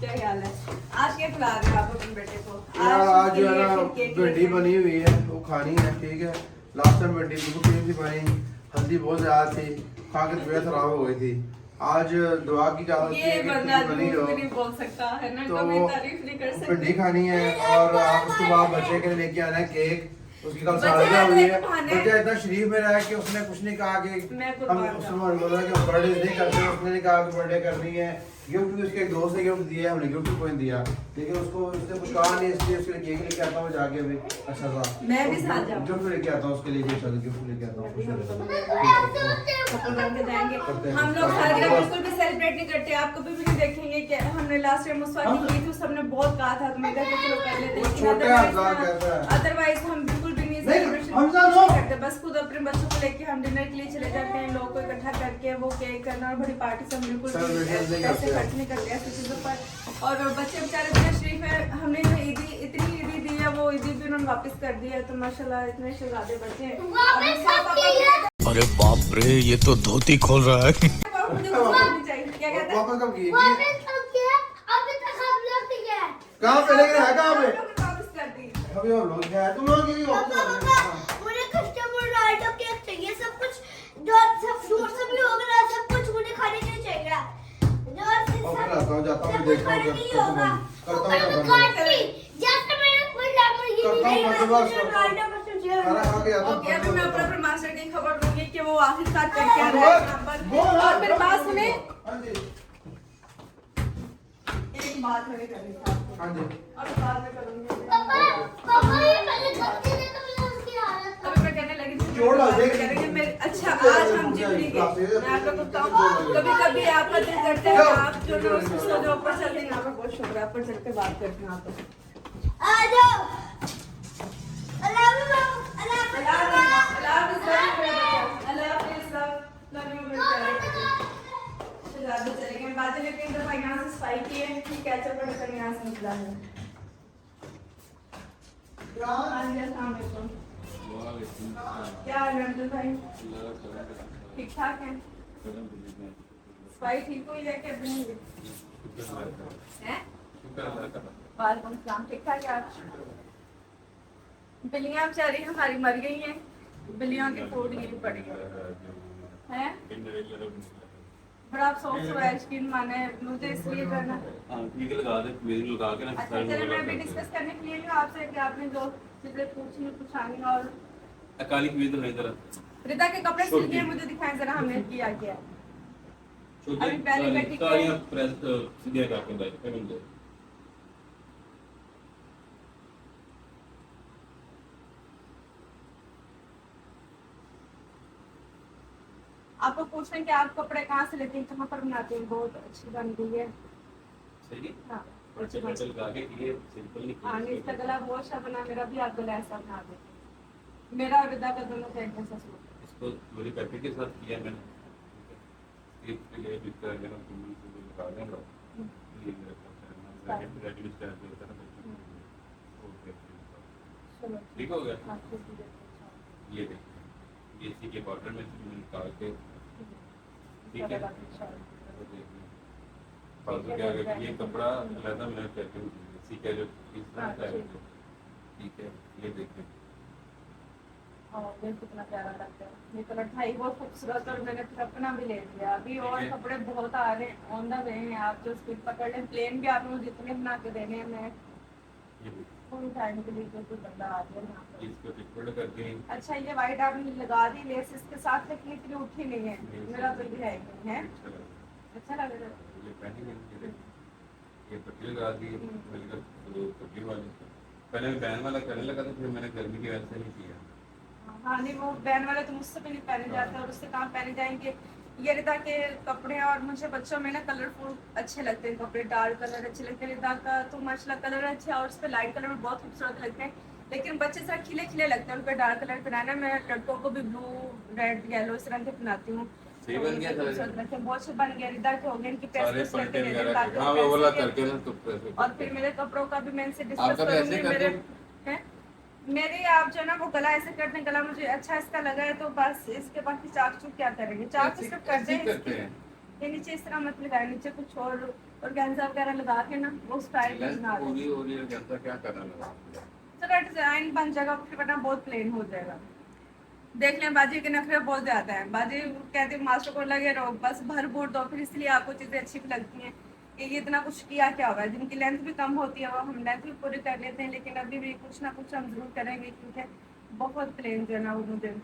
S4: क्या ख्याल है? आज क्या खिला रहे हो आप अपने बेटे को?
S1: यार आज जो है ना
S4: उनके लिए
S1: भिंडी बनी हुई है वो खानी है, ठीक है। लास्ट टाइम भिंडी बिल्कुल क्लीन थी बनी, हल्दी बहुत ज्यादा थी, खा के तबीयत खराब हो गई थी। आज दुआ की चाहत
S4: ये बंदा
S1: है कि बनी हो
S4: झूठ भी नहीं बोल सकता है ना,
S1: तो
S4: कभी तारीफ नहीं कर सकता।
S1: भिंडी खानी है और आप उसके बाद बच्चे के लिए लेके आना है केक। उसकी कल
S4: बच्चे
S1: सालगिरह
S4: का
S1: हुई
S4: एक
S1: है,
S4: बहाने-
S1: बच्चा इतना शरीफ में रहा है कि उसने कुछ नहीं कहा कि
S4: मैं
S1: हम
S4: कुर्बान
S1: उसने बोला कि हम बर्थडे नहीं करते, उसने नहीं कहा कि बर्थडे करनी है। गिफ्ट भी उसके एक दोस्त ने गिफ्ट दिया है, हमने गिफ्ट कोई नहीं दिया, लेकिन उसको उसने कुछ कहा नहीं, इसलिए उसके लिए केक लेके आता हूँ जाके अभी। अच्छा सा
S4: मैं भी साथ जाऊँ।
S1: गिफ्ट लेके आता हूँ उसके लिए, अच्छा गिफ्ट लेके आता हूँ, खुश हो जाएगा।
S4: कपल बन के जाएंगे।
S1: करते हैं।
S4: हम लोग सालगिरह बिल्कुल भी सेलिब्रेट नहीं करते। आप कभी भी नहीं देखेंगे कि हमने लास्ट टाइम मुस्वा की थी, सबने बहुत कहा था तो मैं कहा कि चलो कर लेते
S1: वो छोटे हजार कहता है।
S4: अदरवाइज हम बिल्कुल भी नहीं
S1: नहीं,
S4: सेलिब्रेशन
S1: हम साथ हो।
S4: करते। बस खुद अपने बच्चों को लेके हम डिनर के लिए चले जाते हैं, लोगों को इकट्ठा करके वो केक करना और बड़ी पार्टी से हम बिल्कुल भी
S1: Celebration नहीं
S4: पैसे
S1: करते।
S4: खर्च नहीं करते ऐसी चीजों पर। और बच्चे बेचारे इतने शरीफ है, हमने जो ईदी इतनी ईदी दी है वो ईदी भी उन्होंने वापस कर दी है, तो माशाल्लाह इतने शहजादे बच्चे हैं। और
S3: वापस
S4: उसका
S3: कब
S4: पापा
S3: की है?
S6: अरे बाप रे, ये तो धोती खोल रहा है।
S4: पापा मुझे कुछ नहीं चाहिए। क्या कहता है?
S1: वापस कब की?
S3: वापस कब की है? अभी तक हम लोग नहीं गए।
S1: कहाँ पे लेके है, कहाँ पे?
S4: वापस कर दी।
S1: अभी हम लोग गए, तुम लोग की वापस
S3: पापा
S1: कर
S3: पापा
S1: रहे हैं।
S3: मुझे कस्टमर रोनाल्डो केक चाहिए, सब कुछ जो सब फ्रूट सब भी होगा, सब कुछ मुझे खाने के लिए चाहिए। जो
S1: ओके, आता हूँ, जाता हूँ,
S3: सब
S1: देखता हूँ,
S3: खाने के लिए
S1: करता हूँ,
S3: होगा।
S1: करता हूँ,
S3: और
S1: करता हूँ।
S3: काटती, जैसे मैंने कोई लैम्बोर्गिनी
S1: करता हूँ,
S3: नहीं
S1: बंदोबस्त
S3: है,
S1: करता हूँ।
S3: रोनाल्डो को चाहिए।
S1: खाना खा के आता हूँ,
S4: ओके, अभी मैं
S1: करता
S4: अपना
S1: हूँ।
S4: मास्टर की खबर दूंगी कि वो आखिरकार करके आ रहा है यहाँ पर। और मेरी बात सुने,
S1: हाँ जी,
S4: एक बात मैंने करनी थी आपको,
S1: हाँ जी।
S4: और बाद में करूंगी।
S3: पापा ये पहले करते थे तो मुझे उसकी हालत
S4: अभी मैं करने लगी थी।
S1: जोड़ डाल दे।
S4: करेंगे मेरे। अच्छा, आज हम जिम नहीं गए। मैं आप लोगों को बताऊं, कभी कभी आपका दिल करता है कि आप जो रोज सो जो ऊपर चलते हैं, यहाँ पर बहुत शुक्र है, ऊपर चल के बात करते हैं आप लोग।
S3: आ जाओ। अल्लाह हाफ़िज़, अल्लाह हाफ़िज़।
S4: अल्लाह हाफ़िज़, अल्लाह हाफ़िज़, लव यू मेरे प्यारे बच्चे। शहजादे चले गए, बातें लेके एक दफा यहाँ से सफाई की है, ठीक है, चल पड़ यहाँ से निकला है। हाँ जी, अस्सलाम वालेकुम। क्या हाल है अब्दुल भाई? ठीक ठाक है? सफाई ठीक हुई है कि नहीं हुई? हैं? वालेकुम सलाम, ठीक ठाक है आप? बिल्लियाँ बेचारी हमारी मर गई हैं, बिल्लियों की फूड गिरी पड़ी है। बड़ा अफसोस हुआ है, यकीन माने मुझे इसलिए करना।
S5: ठीक है, लगा दे, मेरी लगा के ना
S4: अच्छा चलो, मैं भी डिस्कस करने के लिए हूँ आपसे कि आपने जो चीजें पूछी पूछानी। और
S5: काली पीड़ तो नहीं जरा
S4: रिदा के कपड़े सिल गए, मुझे दिखाएं जरा हमने किया क्या। अभी पहले बैठी
S5: कालियां प्रेस सीधे करके भाई पेमेंट दे।
S4: आपको पूछना है कि आप कपड़े कहाँ से लेते हैं, कहाँ पर बनाते हैं? बहुत अच्छी बन गई है।
S5: सही
S4: हाँ,
S5: अच्छे मेटल लगा के ये सिंपल नहीं
S4: हाँ, इसका गला बहुत अच्छा बना, मेरा भी आप गला ऐसा बना देते। मेरा और रिदा का दोनों का एक जैसा सूट।
S5: इसको मेरी पैकेट के साथ किया मैंने। इसके लिए भी कर लेना, तुम भी लगा देना। ये मेरा पैकेट रेडी स्टाइल पे होता है ना। ओके,
S4: चलो
S5: ठीक हो गया।
S4: हाँ, ठीक है।
S5: ये देखिए, ये इसी के बॉटल में से निकाल के ठीक है। फालतू क्या है, ये कपड़ा अलग मैंने करके इसी का जो पीस बनता है ठीक है। ये देखिए,
S4: और ये कितना प्यारा लगता है। ये कलर था ही बहुत खूबसूरत, और मैंने फिर अपना भी ले लिया। अभी और कपड़े बहुत आ रहे हैं, ऑन द वे हैं। आप जो स्पीड पकड़ लें, प्लेन भी आप लोग जितने बना के देने हैं, मैं
S5: ये देखिए,
S4: फुल टाइम के लिए कोई बंदा आ गया यहाँ पर।
S5: इसको टिकट करके
S4: अच्छा, ये वाइट आपने लगा दी लेस इसके साथ, लेकिन इतनी उठी नहीं है। मेरा तो ये है अच्छा लग रहा है।
S5: ये पहनी है, ये पट्टी लगा दी बिल्कुल पट्टी वाली। पहले मैं बैन वाला करने लगा था, फिर मैंने गर्मी की वजह से नहीं किया।
S4: हाँ नहीं, वो बैन वाले तो मुझसे भी नहीं पहने जाते, और उससे कहाँ पहने जाएंगे। ये रिदा के कपड़े, और मुझे बच्चों में ना कलरफुल अच्छे लगते हैं कपड़े, डार्क कलर अच्छे लगते हैं। रिदा का तो माशाल्लाह कलर अच्छा है, और उस पर लाइट कलर में बहुत खूबसूरत लगते हैं, लेकिन बच्चे साथ खिले खिले लगते हैं। उन पर डार्क कलर पहनाना, मैं लड़कों को भी ब्लू रेड येलो इस रंग के पहनाती हूँ।
S5: सही बन गया था,
S4: खूबसूरत लगते हैं, बहुत अच्छे बन गया। रिदा के हो गए, इनकी
S5: सारे
S4: प्रेस
S5: पलटे
S4: करके देने,
S5: वगैरह
S4: ताकि
S5: हाँ
S4: वो
S5: वो वाला
S4: पैसे के-
S5: करके ना तो पैसे
S4: और फिर मेरे कपड़ों का भी मैं इनसे डिस्कस
S5: आपका भी ऐसे
S4: करूंगी।
S5: करते
S4: मेरे
S5: हैं?
S4: हैं
S2: मेरे आप जो है ना वो गला ऐसे करते हैं, गला मुझे अच्छा इसका लगा है तो बस इसके बाकी चाक चूक क्या करेंगे, चाक तो सिर्फ करते हैं ये नीचे इस तरह मत लगाए, नीचे कुछ और गेंजा वगैरह लगा के ना वो स्टाइल में बना दें
S5: क्या करना लगा
S2: तो डिजाइन बन जाएगा, फिर वरना बहुत प्लेन हो जाएगा। देख लें बाजी के नखरे बहुत ज्यादा है, बाजी कहते हैं मास्टर को लगे रहो बस भर भूर दो, फिर इसलिए आपको चीजें अच्छी भी लगती हैं कि ये इतना कुछ किया क्या होगा। जिनकी लेंथ भी कम होती है वो हम लेंथ भी पूरी कर लेते हैं, लेकिन अभी भी कुछ ना कुछ हम जरूर करेंगे क्योंकि बहुत प्लेन जो है ना वो मुझे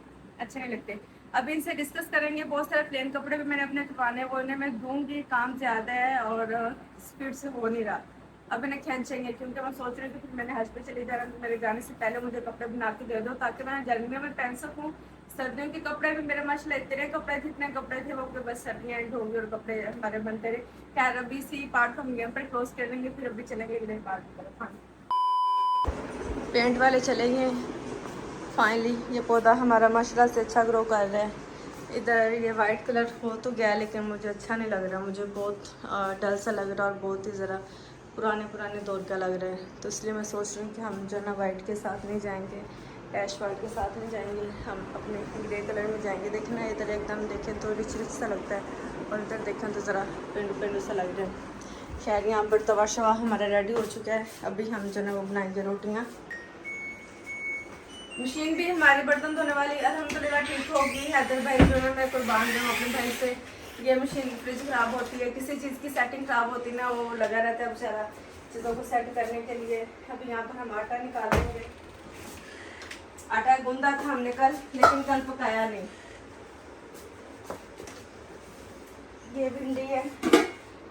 S2: अच्छे नहीं लगते। अभी इनसे डिस्कस करेंगे, बहुत सारे प्लेन कपड़े भी मैंने अपने करवाने वो इन्हें मैं दूंगी, काम ज़्यादा है और स्पीड से हो नहीं रहा। अब इन्हें खींचेंगे क्योंकि मैं सोच रही थी फिर मैंने हज पे चले जाना, तो मेरे जाने से पहले मुझे कपड़े बना के दे दो ताकि मैं गर्मियों में पहन सकूँ। सर्दियों के कपड़े भी मेरे माशाल्लाह इतने कपड़े थे, इतने कपड़े थे वो बस सर्दियाँ एंड होंगी और कपड़े हमारे बनते रहे। खैर अभी सी पार्ट हम यहाँ पर क्लोज कर लेंगे, फिर अभी चलेंगे अगले पार्ट की तरफ। हाँ पेंट वाले चलेंगे। फाइनली ये पौधा हमारा माशाल्लाह से अच्छा ग्रो कर रहा है। इधर ये वाइट कलर हो तो गया लेकिन मुझे अच्छा नहीं लग रहा, मुझे बहुत डल सा लग रहा है और बहुत ही ज़रा पुराने दौर का लग रहा है। तो इसलिए मैं सोच रही हूँ कि हम जो ना वाइट के साथ नहीं जाएंगे, ऐश वाइट के साथ नहीं जाएंगे, हम अपने ग्रे कलर में जाएंगे। देखना इधर एकदम देखें तो रिच सा लगता है और इधर देखें तो ज़रा पेंडू सा लग रहा है। खैर यहाँ पर तवा शवा हमारा रेडी हो चुका है, अभी हम जो है वो बनाएंगे रोटियाँ। मशीन भी हमारी बर्तन धोने वाली अल्हम्दुलिल्लाह ठीक होगी। हैदर भाई जो है मैं कुर्बान दूँ अपने भाई से। ये मशीन फ्रिज ख़राब होती है, किसी चीज़ की सेटिंग ख़राब होती है ना वो लगा रहता है बेचारा चीज़ों को सेट करने के लिए। अभी यहाँ पर हम आटा निकालेंगे। आटा गूंदा था हमने कल लेकिन कल पकाया नहीं। ये भिंडी है,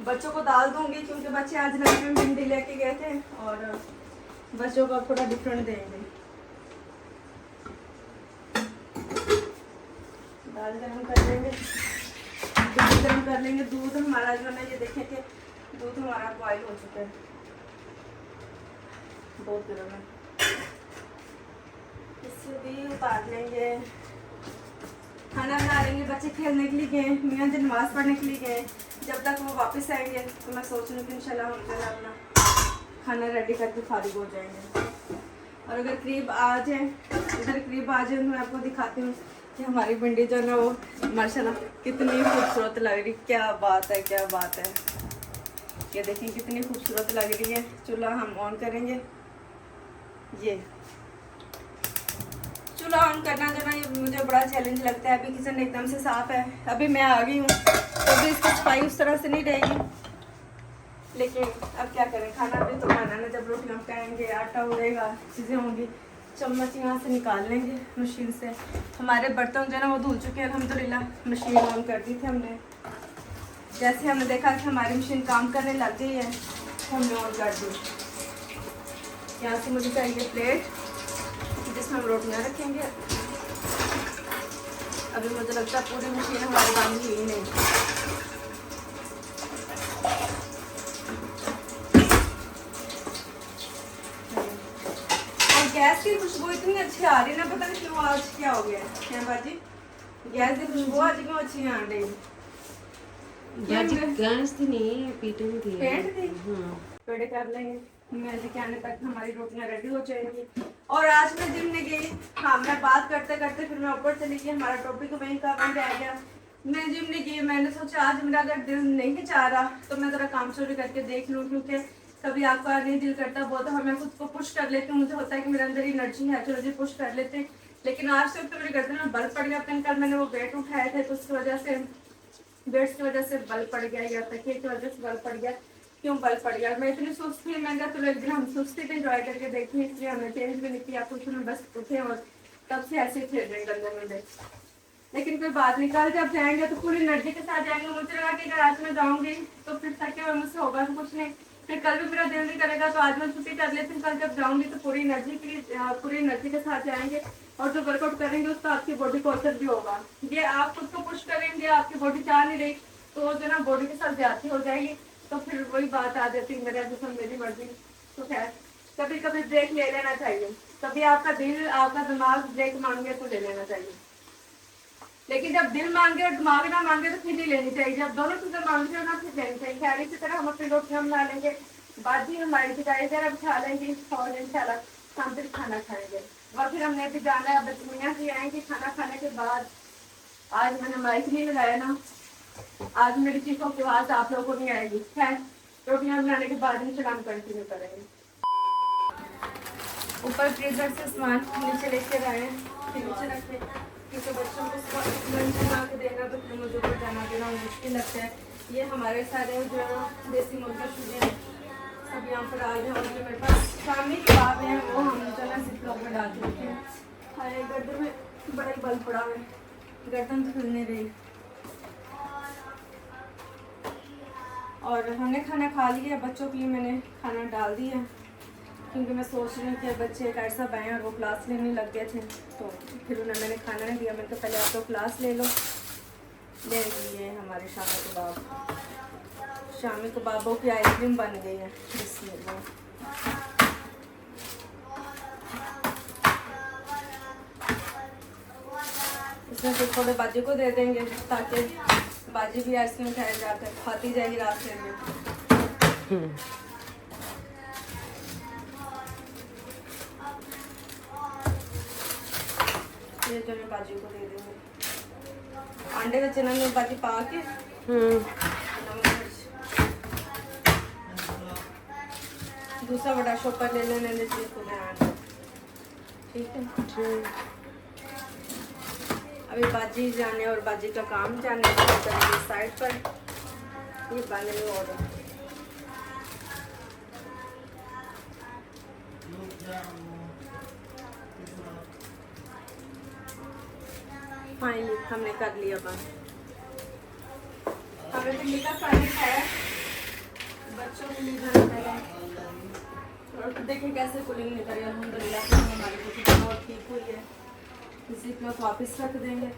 S2: बच्चों को दाल दूंगी क्योंकि बच्चे आज लंच में भिंडी लेके गए थे और बच्चों को थोड़ा डिफरेंट देंगे। दाल गरम कर लेंगे, दूध गरम कर लेंगे। दूध हमारा जो है ये देखें कि दूध हमारा बॉयल हो चुका है, बहुत गर्म है। इससे भी उतार लेंगे। खाना बना लेंगे, बच्चे खेलने के लिए गए, मियाँ जी नमाज़ पढ़ने के लिए गए। जब तक वो वापस आएंगे तो मैं सोच रही हूँ कि इंशाल्लाह हम जो है अपना खाना रेडी करके फारिग हो जाएंगे। और अगर करीब आ जाए, इधर करीब आ जाए तो मैं आपको दिखाती हूँ कि हमारी भिंडी जो है ना वो माशाल्लाह कितनी खूबसूरत लग रही। क्या बात है, क्या बात है। ये देखिए कितनी खूबसूरत लग रही है। चूल्हा हम ऑन करेंगे। ये चूल्हा ऑन करना जो ना ये मुझे बड़ा चैलेंज लगता है। अभी किचन एकदम से साफ़ है, अभी मैं आ गई हूँ तो अभी इसकी सफाई उस तरह से नहीं रहेगी, लेकिन अब क्या करें, खाना भी तो खाना ना। जब रोटी हम खाएंगे, आटा उड़ेगा, चीज़ें होंगी। चम्मच यहाँ से निकाल लेंगे मशीन से। हमारे बर्तन जो है ना वो धुल चुके हैं अल्हम्दुलिल्लाह। मशीन ऑन कर दी थी हमने, जैसे हमने देखा कि हमारी मशीन काम करने लग गई है हमने ऑन कर दी। यहाँ से मुझे चाहिए प्लेट जिसमें हम रोटियाँ रखेंगे। अभी मुझे लगता है पूरी मशीन हमारी काम की ही नहीं। और गैस की खुशबू इतनी अच्छी आ रही है ना, पता नहीं क्यों आज क्या हो गया है बाजी। गैस की खुशबू आज क्यों अच्छी आ रही है।
S8: गैस थी नहीं, पीटे में थी।
S2: पेट थी, पेड़े कर लेंगे। मैं जी के आने तक हमारी रोटियां रेडी हो जाएंगी। और आज मैं जिम में गई। हाँ मैं बात करते करते फिर मैं ऊपर चली गई, हमारा टॉपिक वहीं का वहीं रह गया। मैं जिम नहीं गई, मैंने सोचा आज मेरा अगर दिल नहीं चाह रहा तो मैं ज़रा काम शुरू करके देख लूँ, क्योंकि कभी आपका नहीं दिल करता बहुत हाँ मैं खुद को पुश कर लेती हूँ। मुझे होता है कि मेरे अंदर एनर्जी है, चलो जी पुश कर लेते हैं। लेकिन आज से तो मेरे गर्दन में बल पड़ गया। कल मैंने वो वेट उठाए थे तो उसकी वजह से, वेट्स की वजह से बल पड़ गया, या तकिए की वजह से बल पड़ गया। क्यों बल पड़ गया, मैं इतनी सुस्त थी। मैं तो एक दिन हम सुस्ती पे एंजॉय करके देखी, इसलिए हमने चेंज भी नहीं किया कुछ में, बस उठे और तब से ऐसे ही थे गंदे में। लेकिन कोई बात नहीं, कल जब जाएंगे तो पूरी एनर्जी के साथ जाएंगे। मुझे लगा कि अगर आज मैं जाऊँगी तो फिर थके हुए मुझसे होगा तो कुछ नहीं, फिर कल भी मेरा दिल नहीं करेगा तो आज मैं छुट्टी कर लेती हूँ। कल जब जाऊँगी तो पूरी एनर्जी के साथ जाएंगे और जो वर्कआउट करेंगे उसका आपकी बॉडी को असर भी होगा। ये आप खुद को पुश करेंगे, आपकी बॉडी चाह नहीं रही तो जो ना बॉडी के साथ ज्यादा हो जाएगी, तो फिर वही बात आ जाती है मेरा जिसम मेरी मर्जी। तो खैर कभी कभी ब्रेक ले लेना चाहिए, कभी आपका दिल आपका दिमाग ब्रेक मांगे तो ले लेना चाहिए। लेकिन जब दिल मांगे और दिमाग ना मांगे तो फिर नहीं लेनी चाहिए। जब दोनों चीजें मांगते हो ना फिर लेनी चाहिए। खैर इसी तरह हम अपनी रोटियां बना लेंगे, बाजी हमारी सिकाई जरा बिछा लेंगे और इंशाल्लाह
S4: हम फिर खाना खाएंगे और फिर हमने भी जाना है। अब मियाँ जी आएंगे खाना खाने के बाद। आज मैंने माइक नहीं लगाया ना, आज मेरी चीखों की आवाज़ आप लोगों को नहीं आएगी। खैर रोटियाँ बनाने के बाद इंस्टाग्राम कंटिन्यू करेंगे। ऊपर फ्रीजर से सामान नीचे लेकर आए हैं, फिर नीचे रखे क्योंकि बच्चों को लंच बना के देना तो फिर मुझे ऊपर जाना देना मुश्किल लगता है। ये हमारे सारे जो है देसी मुर्गा चूजे सब यहाँ पर आ गए और जो मेरे पास शामी कबाब हैं वो हम जो है जिप लॉक में डाल के रखे हैं। हाय गर्दन में बड़ा ही बल पड़ा है, गर्दन तो खुलने रही। और हमने खाना खा लिया, बच्चों के लिए मैंने खाना डाल दिया क्योंकि मैं सोच रही हूँ कि बच्चे एक ऐसा आए और वो क्लास लेने लग गए थे तो फिर उन्हें मैंने खाना नहीं दिया। मैंने कहा पहले आप तो क्लास ले लो। ले लिए हमारे शामी कबाब, शामी कबाबों की आइसक्रीम बन गई है बिस्मिल्लाह। इसमें फिर थोड़े बाजी को दे देंगे ताकि बाजी भी आइसक्रीम खाए जाकर खाती जाएगी रास्ते में। ये जो मैं बाजी को दे देंगे अंडे का चना में बाजी पा के नमक मिर्च। दूसरा बड़ा शॉपर ले लेने चीज को ध्यान। ठीक है अभी बाजी जाने और बाजी का काम जाने करेंगे साइड पर। ये बने में और फाइनली हमने कर लिया बंद। हमें दिल्ली का खाना खाया, बच्चों के लिए खाना खाया और देखें कैसे कूलिंग निकल रही है। अल्हम्दुलिल्लाह से हमारी कुछ बहुत ठीक हुई है। इसी को वापस रख देंगे।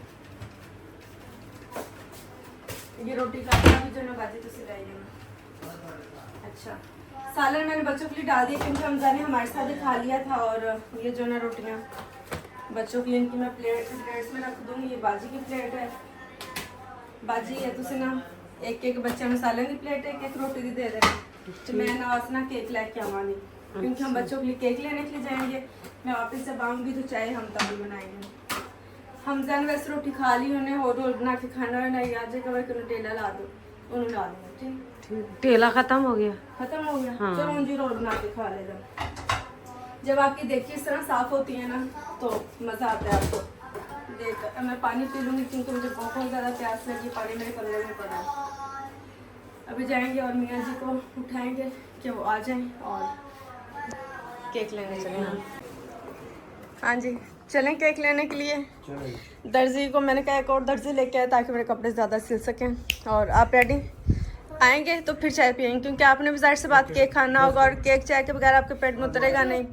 S4: ये रोटी का भी जो ना बाजी तो सिलाइए। अच्छा सालन मैंने बच्चों के लिए डाल दिया क्योंकि हमजा ने हमारे साथ ही खा लिया था। और ये जो ना रोटियाँ बच्चों के लिए इनकी मैं प्लेट्स में रख दूँगी। ये बाजी की प्लेट है, बाजी है तुझे ना एक एक बच्चे में सालन की प्लेट एक एक रोटी दी दे देना। तो मैं नवाज ना केक लेके आवांगी क्योंकि हम बच्चों के लिए केक लेने के लिए जाएंगे। मैं वापस जब आऊँगी तो चाय हम तभी बनाएंगे। हमजा ने वैसे रोटी खा ली, उन्हें और रोल बना के खाना नहीं आज कवर कर टेला ला दो उन्होंने ला दूँगा। ठीक
S8: टेला खत्म हो गया।
S4: खत्म हो गया।
S8: हाँ।
S4: चलो मुझे रोल बना के खा लेगा। जब आपकी देखिए इस तरह साफ होती है ना तो मज़ा आता है आपको देख। मैं पानी पी लूँगी क्योंकि मुझे बहुत ज़्यादा प्यास लगी, पानी मेरे कमरे में पड़ा है। अभी जाएंगे और मियाँ जी को उठाएंगे कि वो आ जाएं और केक लेने चलें। हाँ जी चलें केक लेने के लिए। दर्जी को मैंने कहा एक और दर्जी लेके आए ताकि मेरे कपड़े ज़्यादा सिल सकें। और आप रेडी आएंगे तो फिर चाय पियेंगे क्योंकि आपने भी जाहिर से बात केक खाना होगा और केक चाय के बगैर आपके पेट में उतरेगा नहीं।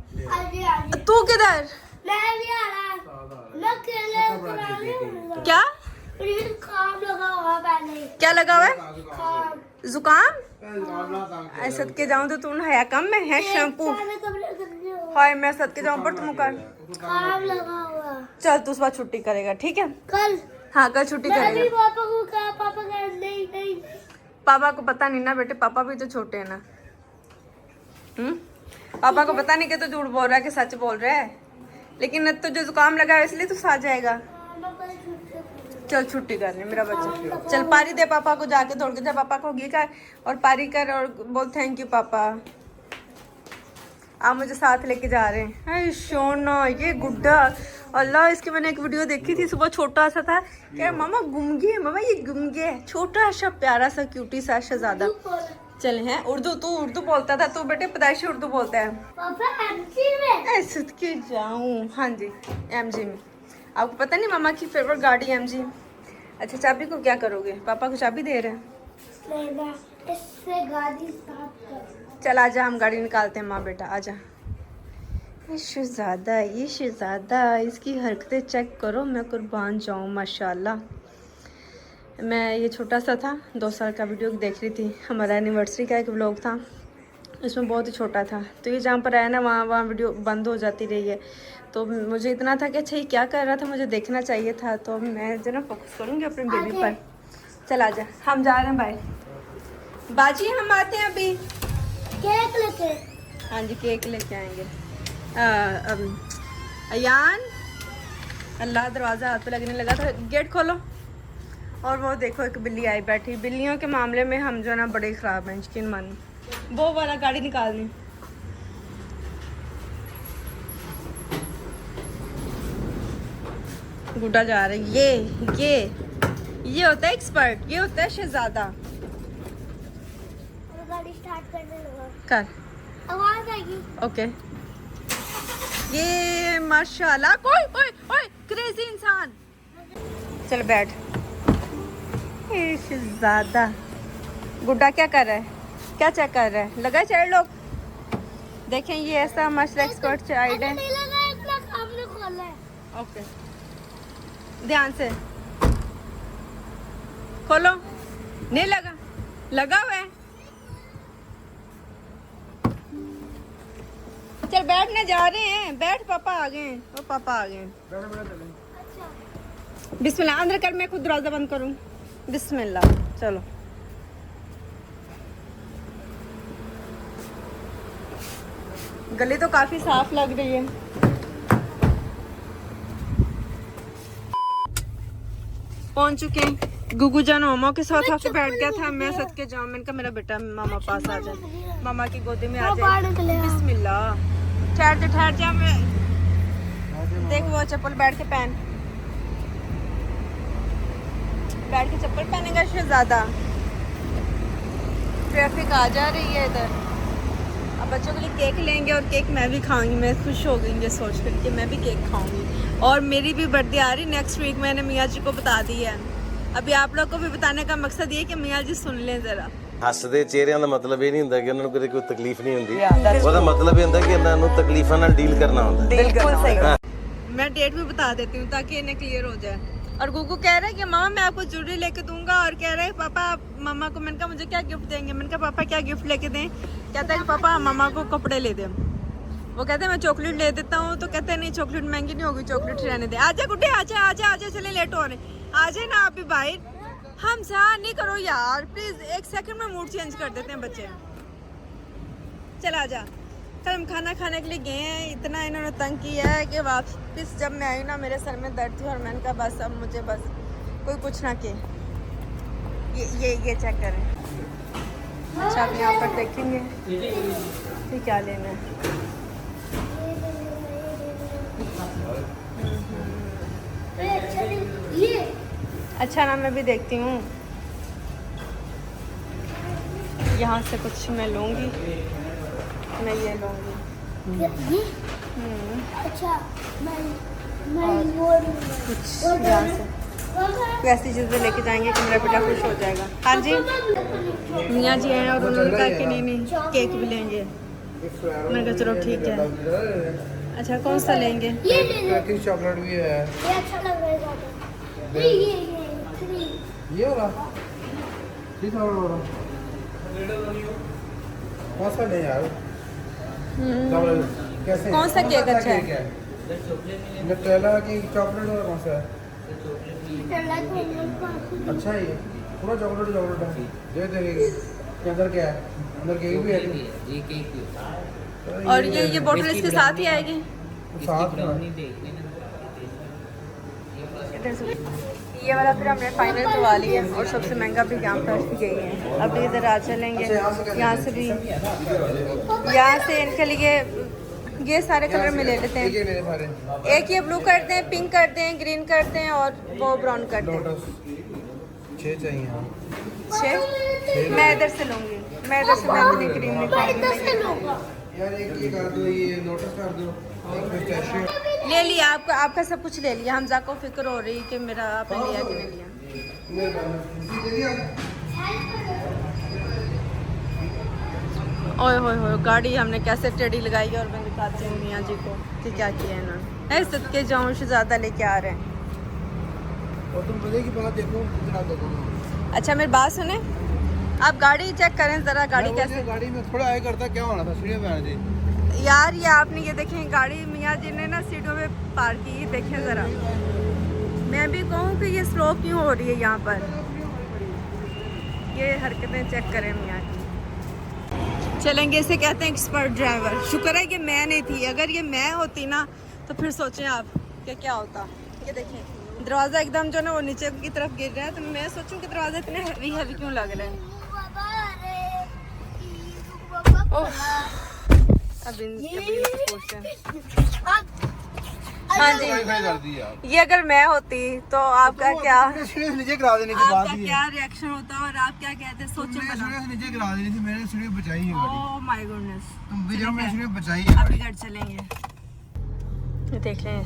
S4: तू किधर?
S3: मैं भी आ रहा। मैं खेलने
S4: क्या
S3: काम लगा हुआ पहले।
S4: क्या लगा हुआ है? जुकाम? ऐसा के जाऊँ तो तू हया कम में है शैम्पू। हाय मैं सद के जाऊँ पर तुम कर
S3: काम लगा हुआ।
S4: चल तू उस बार छुट्टी करेगा ठीक है?
S3: कल
S4: हाँ कल छुट्टी करेगा।
S3: पापा को कहा, पापा कहा नहीं नहीं।
S4: पापा को पता नहीं ना बेटे, पापा भी तो छोटे हैं ना। पापा को पता नहीं कि तो झूठ बोल रहा है कि सच बोल रहा है। लेकिन तो जो जुकाम लगा है इसलिए तो आ जाएगा। चल छुट्टी कर ले मेरा बच्चा। चल पारी दे पापा को, जाके दौड़ के जा पापा को घी कर और पारी कर और बोल थैंक यू पापा। आप मुझे साथ लेके जा रहे हैं। सोना ये गुड्डा अल्लाह, इसकी मैंने एक वीडियो देखी थी सुबह, छोटा सा था। क्या मामा गुम गया, मामा ये गुम गया, छोटा सा प्यारा सा क्यूटी सा शहजादा। चल हैं उर्दू, तू उर्दू बोलता था, तू बेटे पैदाइशी उर्दू बोलता है।
S3: पापा एमजी में
S4: ऐसे के जाऊँ। हाँ जी एमजी में। आपको पता नहीं मामा की फेवरेट गाड़ी एमजी। अच्छा चाबी को क्या करोगे? पापा को चाबी दे रहे हैं।
S3: नहीं, इससे गाड़ी स्टार्ट कर।
S4: चल आजा हम गाड़ी निकालते हैं। माँ बेटा आजा। ये शहजादा इसकी हरकतें चेक करो, मैं कुर्बान जाऊँ माशाल्लाह। मैं ये छोटा सा था 2 साल का वीडियो देख रही थी, हमारा एनिवर्सरी का एक व्लॉग था, इसमें बहुत ही छोटा था। तो ये जहाँ पर आया ना वहाँ वीडियो बंद हो जाती रही है। तो मुझे इतना था कि अच्छा ये क्या कर रहा था, मुझे देखना चाहिए था। तो मैं जो ना फोकस करूँगी अपने बेबी पर। चल आजा हम जा रहे हैं बाय बाजी, हम आते हैं अभी।
S3: केक लेके।
S4: हाँ जी केक लेके आएंगे। अयान, अल्लाह दरवाज़ा हाथ पे लगने लगा था, गेट खोलो। और वो देखो एक बिल्ली आई बैठी। बिल्लियों के मामले में हम जो है ना बड़े ख़राब हैं, यकीन मानो। वो वाला गाड़ी निकालनी। गुड्डा जा रहा है। ये होता है एक्सपर्ट, ये होता है शहजादा।
S3: गाड़ी स्टार्ट करने लगा,
S4: कर
S3: आवाज आएगी।
S4: ओके। ये माशाल्लाह, ओए क्रेजी इंसान। चल बैठ। ये शहजादा। गुड्डा क्या कर रहा है? क्या चेक कर रहा है? लगा चार लोग देखें। ये ऐसा माशाल्लाह एक्सपर्ट चाइल्ड है।
S3: नहीं लगा, इतना सामने खोला है।
S4: ओके, ध्यान से खोलो। नहीं लगा, लगा हुआ है। चल बैठने जा रहे हैं, बैठ। पापा आ गए हैं, वो पापा आ गए हैं। बिस्मिल्लाह, अंदर कर, मैं खुद दरवाजा बंद करूं। बिस्मिल्लाह, चलो। गली तो काफी साफ लग रही है। पहुंच चुके हैं। गुगू जान मामा के साथ आके बैठ गया था। मैं सच के जाऊं, मैंने कहा मेरा बेटा मामा पास आ जाए, मामा की गोदी में आ जाए। बिस्मिल्लाह, ठहर जा। मैं देख वो चप्पल बैठ के पहन, बैठ के चप्पल पहनेगा शहजादा। ट्रैफिक आ जा रही है इधर। अब बच्चों के लिए केक लेंगे और केक मैं भी खाऊंगी। मैं खुश हो गई ये सोच कर कि मैं भी केक खाऊंगी। और मेरी भी बर्थडे आ रही नेक्स्ट वीक। मैंने मियाँ जी को बता दी है। अभी आप लोग को भी बताने का मकसद ये कि मियाँ जी सुन लें जरा।
S9: ਹੱਸਦੇ ਚਿਹਰਿਆਂ ਦਾ ਮਤਲਬ ਇਹ ਨਹੀਂ ਹੁੰਦਾ ਕਿ ਉਹਨਾਂ ਨੂੰ ਕੋਈ ਤਕਲੀਫ ਨਹੀਂ ਹੁੰਦੀ। ਉਹਦਾ ਮਤਲਬ ਇਹ ਹੁੰਦਾ ਕਿ ਇਹਨਾਂ ਨੂੰ ਤਕਲੀਫਾਂ ਨਾਲ ਡੀਲ ਕਰਨਾ ਹੁੰਦਾ।
S4: बिल्कुल सही। मैं डेट भी बता देती हूँ ताकि इन्हें क्लियर हो जाए। और गुगू कह रहा है कि मामा मैं आपको ज्वेलरी लेके दूंगा। और कह रहे हैं पापा मामा को। मैंने कहा मुझे क्या गिफ्ट देंगे? मैंने कहा पापा क्या गिफ्ट लेके दें? कहता है कि पापा मामा को कपड़े ले दें। वो कहते हैं मैं चॉकलेट ले देता हूँ। तो कहते हैं नहीं चॉकलेट महंगी नहीं होगी, चॉकलेट रहने दे। आजा गुड्डे, आजा चले लेट हो रहे। आजा ना आप भी बाहर। हम सा नहीं करो यार प्लीज, एक सेकंड में मूड चेंज कर देते हैं बच्चे। चल आजा। कल हम खाना खाने के लिए गए हैं। इतना इन्होंने तंग किया है कि वापस जब मैं आई ना मेरे सर में दर्द थी। और मैंने कहा बस अब मुझे बस कोई कुछ ना के। ये चेक करें। अच्छा आप यहाँ पर देखेंगे कि क्या लेना है।
S3: ये
S4: अच्छा ना मैं भी देखती हूँ। यहाँ से कुछ मैं लूँगी। मैं ये लूँगी।
S3: ये अच्छा मैं वो
S4: कुछ यहाँ से कोई ऐसी चीज़ें लेके जाएंगे कि मेरा बेटा खुश हो जाएगा। हाँ जी, मियाँ जी हैं और उन्होंने कहा कि नहीं केक भी लेंगे। मैंने कहा चलो ठीक है। अच्छा कौन सा लेंगे?
S3: ये ले लो।
S1: चॉकलेट भी है।
S3: ये अच्छा लग रहा है ज़्यादा। ये
S1: वाला कौन सा नहीं यार? कैसे
S4: कौन सा केक अच्छा है?
S1: नटेला की चॉकलेट वाला कौन सा है? अच्छा है ये पूरा चॉकलेट है। ये देखेंगे के अंदर क्या है? अंदर केक भी है। ये केक
S4: और ये बोतल इसके साथ ही आएगी।
S1: साथ
S4: ये वाला फिर हमने फाइनल करवा लिया और सबसे महंगा भी यहाँ पर गई है। अब इधर आ चलेंगे। यहाँ से भी, यहाँ से इनके लिए ये सारे कलर में ले लेते हैं। एक ये ब्लू कर दें, पिंक कर दें, ग्रीन कर दें और वो ब्राउन कर दें।
S1: 6 चाहिए।
S4: 6 मैं इधर से लूँगी। मैं इधर से मेहंदी क्रीम निकालूंगी।
S1: यार एक ये कर दो, ये लोटस कर दो, एक पिस्ताशियो।
S4: ले लिया आपका सब कुछ ले लिया। हमजा को फिक्र हो रही कि मेरा आपने लिया कि नहीं लिया। ओए होए गाड़ी हमने कैसे टेढ़ी लगाई है। और मैं दिखाती हूँ मियाँ जी को कि क्या किया है ना। ऐसे सदके जाऊँ ज़्यादा लेके आ रहे हैं।
S1: और तुम मुझे की बात देखो कितना देखो।
S4: अच्छा मेरी बात सुने, आप गाड़ी चेक करें ज़रा। गाड़ी कैसे?
S1: गाड़ी में थोड़ा आए करता क्या होना था? सीढ़ियों पे आना चाहिए
S4: यार। ये आपने ये देखें गाड़ी मियाँ जी ने ना सीटों पे पार्क की। देखें ज़रा। मैं भी कहूँ कि ये स्लो क्यों हो रही है यहाँ पर। ये हरकतें चेक करें मियाँ की।
S2: चलेंगे, इसे कहते हैं एक्सपर्ट ड्राइवर। शुक्र है कि मैं नहीं थी, अगर ये मैं होती ना तो फिर सोचें आप कि क्या होता। ये देखें दरवाज़ा एकदम जो ना वो नीचे की तरफ गिर रहा है, तो मैं सोचूं कि दरवाज़ा इतने हैवी क्यों लग रहे हैं। हाँ जी,
S1: कर दी यार।
S2: ये अगर मैं होती तो आपका क्या
S1: नीचे करा देने की बात
S2: आपका
S1: ही है।
S2: क्या रिएक्शन होता और आप क्या कहते, सोचो भला।
S1: नीचे करा देनी थी, मैंने सीढ़ी बचाई है बड़ी।
S2: ओह माय गॉडनेस,
S1: तुम भी जाओ, मैंने सीढ़ी बचाई है।
S2: अभी घर चलेंगे। ये देख लें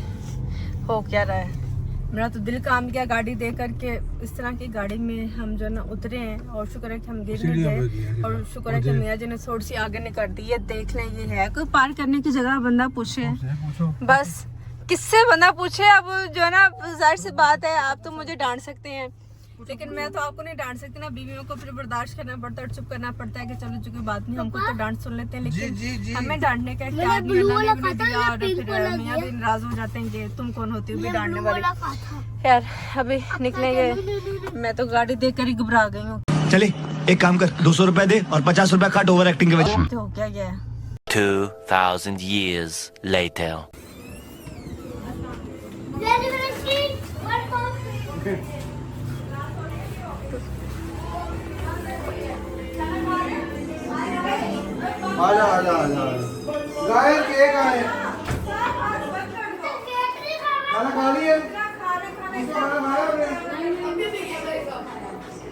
S2: हो क्या रहा है। मेरा तो दिल काम किया गाड़ी देख करके, इस तरह की गाड़ी में हम जो ना उतरे हैं, और शुक्र है कि हम गिर नहीं गए, और शुक्र है कि मियाँ जी ने थोड़ी सी आगे निकाल दी। ये देख लें, ये है कोई पार करने की जगह, बंदा पूछे बस किससे बंदा पूछे। अब जो है ना जाहिर सी बात है, आप तो मुझे डांट सकते हैं, लेकिन मैं तो आपको नहीं डांट सकती ना। बीवियों को फिर बर्दाश्त करना पड़ता है और चुप करना पड़ता है कि चलो जो कोई बात नहीं, हमको तो डांट सुन लेते हैं, लेकिन हमें डांटने का क्या दिया दिया, और फिर मियाँ भी नाराज हो जाते हैं कि तुम कौन होती हो भी डांटने वाली। यार अभी निकलेंगे, मैं तो गाड़ी देख कर ही घबरा गई हूँ।
S6: चले एक काम कर, 200 रुपए दे और 50 रुपए काट ओवर एक्टिंग के वजह।
S2: हो क्या गया
S10: 2000 years later.
S1: आजा आजा आजा। गायर केक आए। खाना खा लिए? मुझको खाना खाया आपने?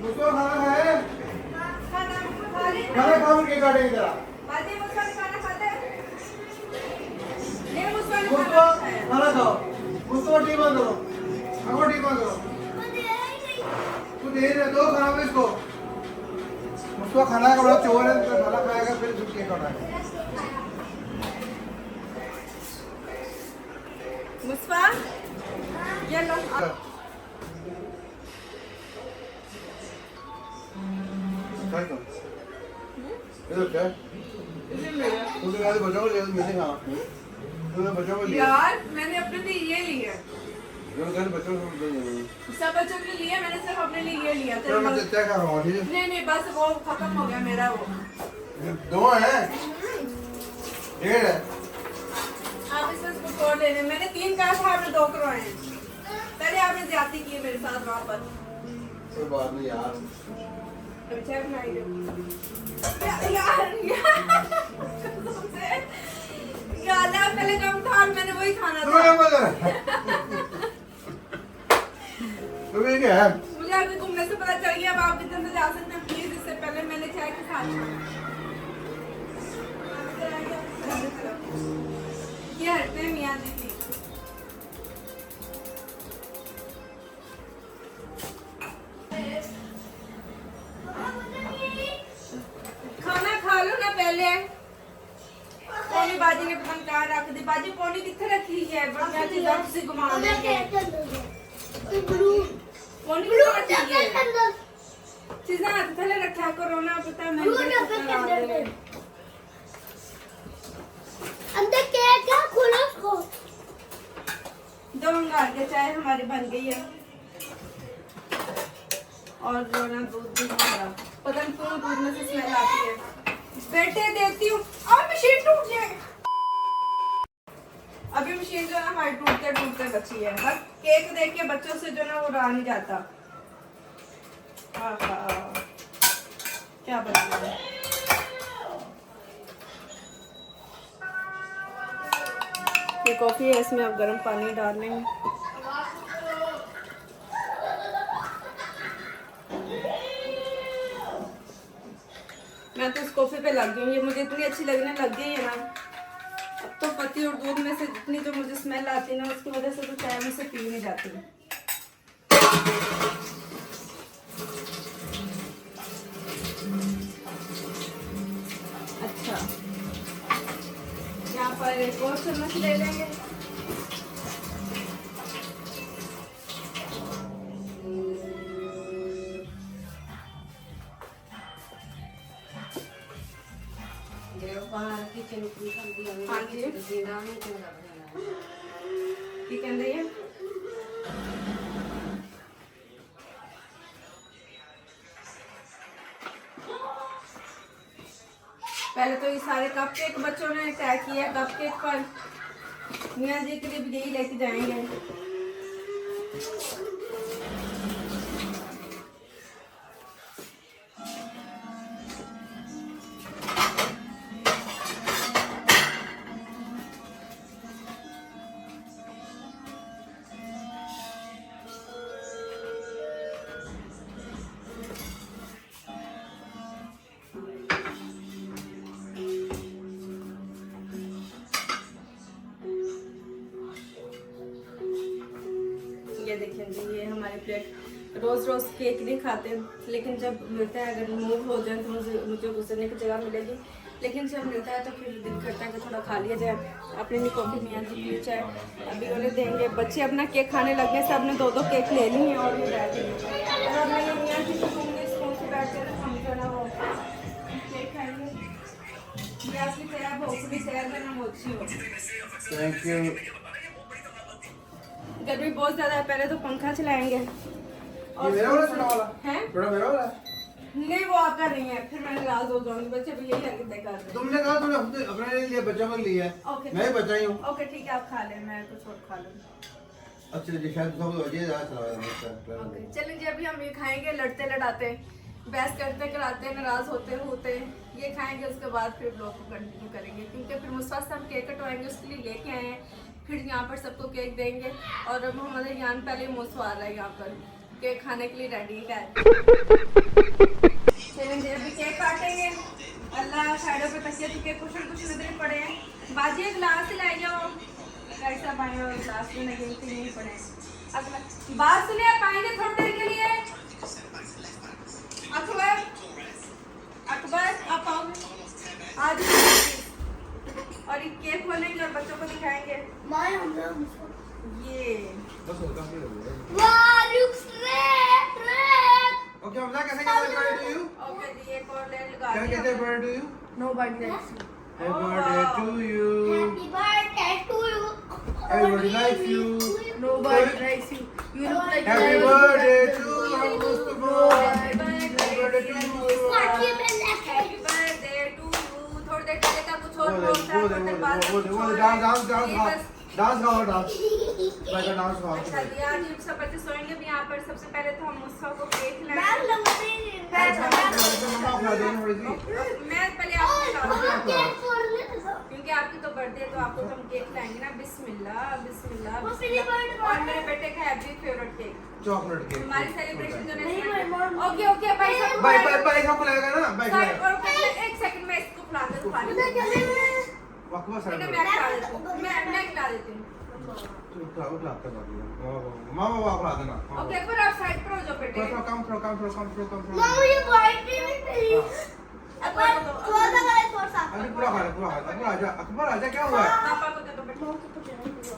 S1: मुझको खाना खाया? खाना खाओ, केक काटेंगे जरा। मुझको खाना खाओ, मुझको टी बंद करो, हमको टी बंद करो। तू दे रहे दो खाना में इसको। मुझको खाना का बड़ा चोर है, तो खाना खाएगा फिर केक काटेगा।
S2: मुस्फा ये लो।
S1: इधर क्या? तुमने कहा बच्चों को ले मैंने खाना। तुमने बच्चों को लिया।
S2: यार मैंने अपने लिए ये लिया।
S1: बच्चों को
S2: सब बच्चों के लिए, मैंने सिर्फ अपने लिए ये लिया था।
S1: मैं चेक कर रहा हूँ, ठीक है?
S2: नहीं बस वो खत्म हो गया मेरा वो।
S1: दो है, डेढ़ है।
S2: आप इसमें से कुछ और ले लें। मैंने 3 कहा था, आपने 2 करवाए हैं। पहले आपने ज्यादती की है मेरे साथ वहाँ पर।
S1: कोई बात नहीं यार।
S2: अभी चाय बनाई दो। यार गाला पहले कम था और मैंने वही खाना था।
S1: तुम्हें क्या है?
S2: मुझे आगे घूमने से पता चल गया, अब आप इधर से जा सकते हैं प्लीज। इससे पहले मैंने चाय के साथ ये हटते हैं मियाँ जी की। खाना खा लो ना पहले। पौनी बाजी ने पता कहाँ रख दी। बाजी पौनी कितने रखी है? बढ़िया चीज से घुमा देंगे। पौनी कितने रखी है? चीज़ें हाथ थले रखा करो ना, पता है मैं
S3: अंदर केक है, खोलो उसको।
S2: दो अंगार के चाय हमारी बन गई है, और जो ना दूध भी हमारा। पता नहीं क्यों दूध में से स्मेल आती है। बेटे देती हूँ, और मशीन टूट जाएगी। अभी मशीन जो है हमारी टूटते बची है। बस केक देख के बच्चों से जो ना वो रहा नहीं जाता। क्या बना है? ये कॉफी है, इसमें आप गर्म पानी डाल लेंगे। मैं तो इस कॉफी पे लग गई हूँ, ये मुझे इतनी अच्छी लगने लग गई है ना। अब तो पत्ती और दूध में से जितनी जो मुझे स्मेल आती है ना, उसकी वजह से तो चाय मुझसे पी नहीं जाती है। अच्छा, यहाँ पर एक और चम्मच ले लेंगे। हाँ जी, की कहते हैं पहले तो
S4: सारे कपकेक बच्चों ने तय किया, कपकेक पर मियाँ जी के लिए भी यही लेके जाएंगे। ये देखिए जी, ये हमारे प्लेट रोज़ रोज़ केक नहीं खाते, लेकिन जब मिलता है अगर मूव हो जाए तो मुझे गुजरने की जगह मिलेगी, लेकिन जब मिलता है तो फिर दिल करता है कि थोड़ा खा लिया जाए। अपने लिए कॉफ़ी मियाँ जी पी चाय अभी उन्हें देंगे। बच्चे अपना केक खाने लगे, सब ने 2-2 केक ले ली हैं और ये बैठ गए। और मैं मियाँ जी को कहूँगी स्कूल से बैठ कर हम जो ना वो केक खाएंगे। ये आपकी तरह भोसड़ी तैयार करना मोची हो।
S1: Thank you.
S4: गर्मी बहुत ज़्यादा है, पहले तो पंखा चलाएंगे।
S1: ये मेरा वाला छोटा वाला
S4: है?
S1: छोटा मेरा वाला
S4: नहीं, वो आपका नहीं है, फिर मैं नाराज हो जाऊंगी। बच्चे भी यही हरकतें कर रहे हैं।
S1: तुमने कहा तुमने अपने लिए बच्चों को लिया है,
S4: ओके,
S1: मैं भी बच्चा ही हूँ।
S4: ओके ठीक है, आप खा लें, मैं कुछ और खा लूँगी।
S1: अच्छा जी, शायद सब वजह चला रहा
S4: ओके चलिए जी, अभी हम ये खाएंगे लड़ते लड़ाते, बहस करते कराते, नाराज होते होते ये खाएंगे, उसके बाद फिर ब्लॉग को कंटिन्यू करेंगे, क्योंकि फिर मुझसे हम केक कटवाएंगे, उसके लिए लेके आए हैं। फिर यहाँ पर सबको केक देंगे और अब हमारे यहाँ पहले मुझसे आ रहा है यहाँ पर केक खाने के लिए रेडी है। चलेंगे अभी केक काटेंगे। अल्लाह साइडों पे तकिए तो केक कुछ नजर पड़े हैं। बाजी गिलास लाई जाओ, कैसा पाए और गिलास में नहीं पड़े। अगला बात सुनिए, आप आएंगे थोड़ी देर के लिए? अकबर अकबर आप आओ आज। और ये केक खोलेंगे और बच्चों को दिखाएंगे। ये
S1: बस होता है।
S3: वाह looks great great।
S1: Okay Hamza, कैसे कहते हैं बर्थडे टू यू?
S4: ओके जी, एक और ले लगा
S1: क्या कहते हैं birthday to you?
S4: No birthday.
S1: Happy birthday to you.
S3: Happy birthday to you।
S1: Everybody likes you।
S4: No birthday you. You look like
S1: happy birthday to Mustafa. Happy birthday to you.
S3: Party में लेके
S4: हैप्पी बर्थडे टू यू। थोड़ी देर चलेगा, कुछ और
S1: dance गाओ, dance भाई का dance गाओ।
S4: अच्छा जी, आज सब बच्चे सोएंगे भी यहाँ पर। सबसे पहले तो हम मुस्सा को केक
S3: मैं
S4: लाएंगे।
S3: लगती
S1: मम्मा खिला देना थोड़ी सी।
S4: मैं पहले आपको खिलाऊंगी,
S3: केक फोड़ ले
S4: क्योंकि आपकी तो बर्थडे है तो आपको तो हम केक लाएंगे ना। बिस्मिल्लाह बिस्मिल्लाह
S3: वो पहली
S4: बिस्मिल्लाह।
S3: बार
S4: और मेरे बेटे का happy favourite cake,
S1: chocolate cake.
S4: हमारी सेलिब्रेशन जो
S3: नहीं,
S4: है।
S3: मैं-
S4: ओके ओके भाई साहब,
S1: भाई सबको लगेगा ना, भाई
S4: साइड और एक सेकंड में इसको खिला दे।
S1: वक्वा साइड
S4: मैं खिला देती हूँ, मैं खिला देती हूँ।
S1: मामा खिला देना।
S4: ओके अकबर आप साइड पर हो जाओ बेटे।
S1: कम
S3: मामा ये बर्थडे में मेरी अकबर थोड़ा सा करे थोड़ा सा
S1: अरे पूरा खा ले, पूरा खा ले। अकबर आजा, क्या हुआ है?
S4: पापा को दे दो बेटे।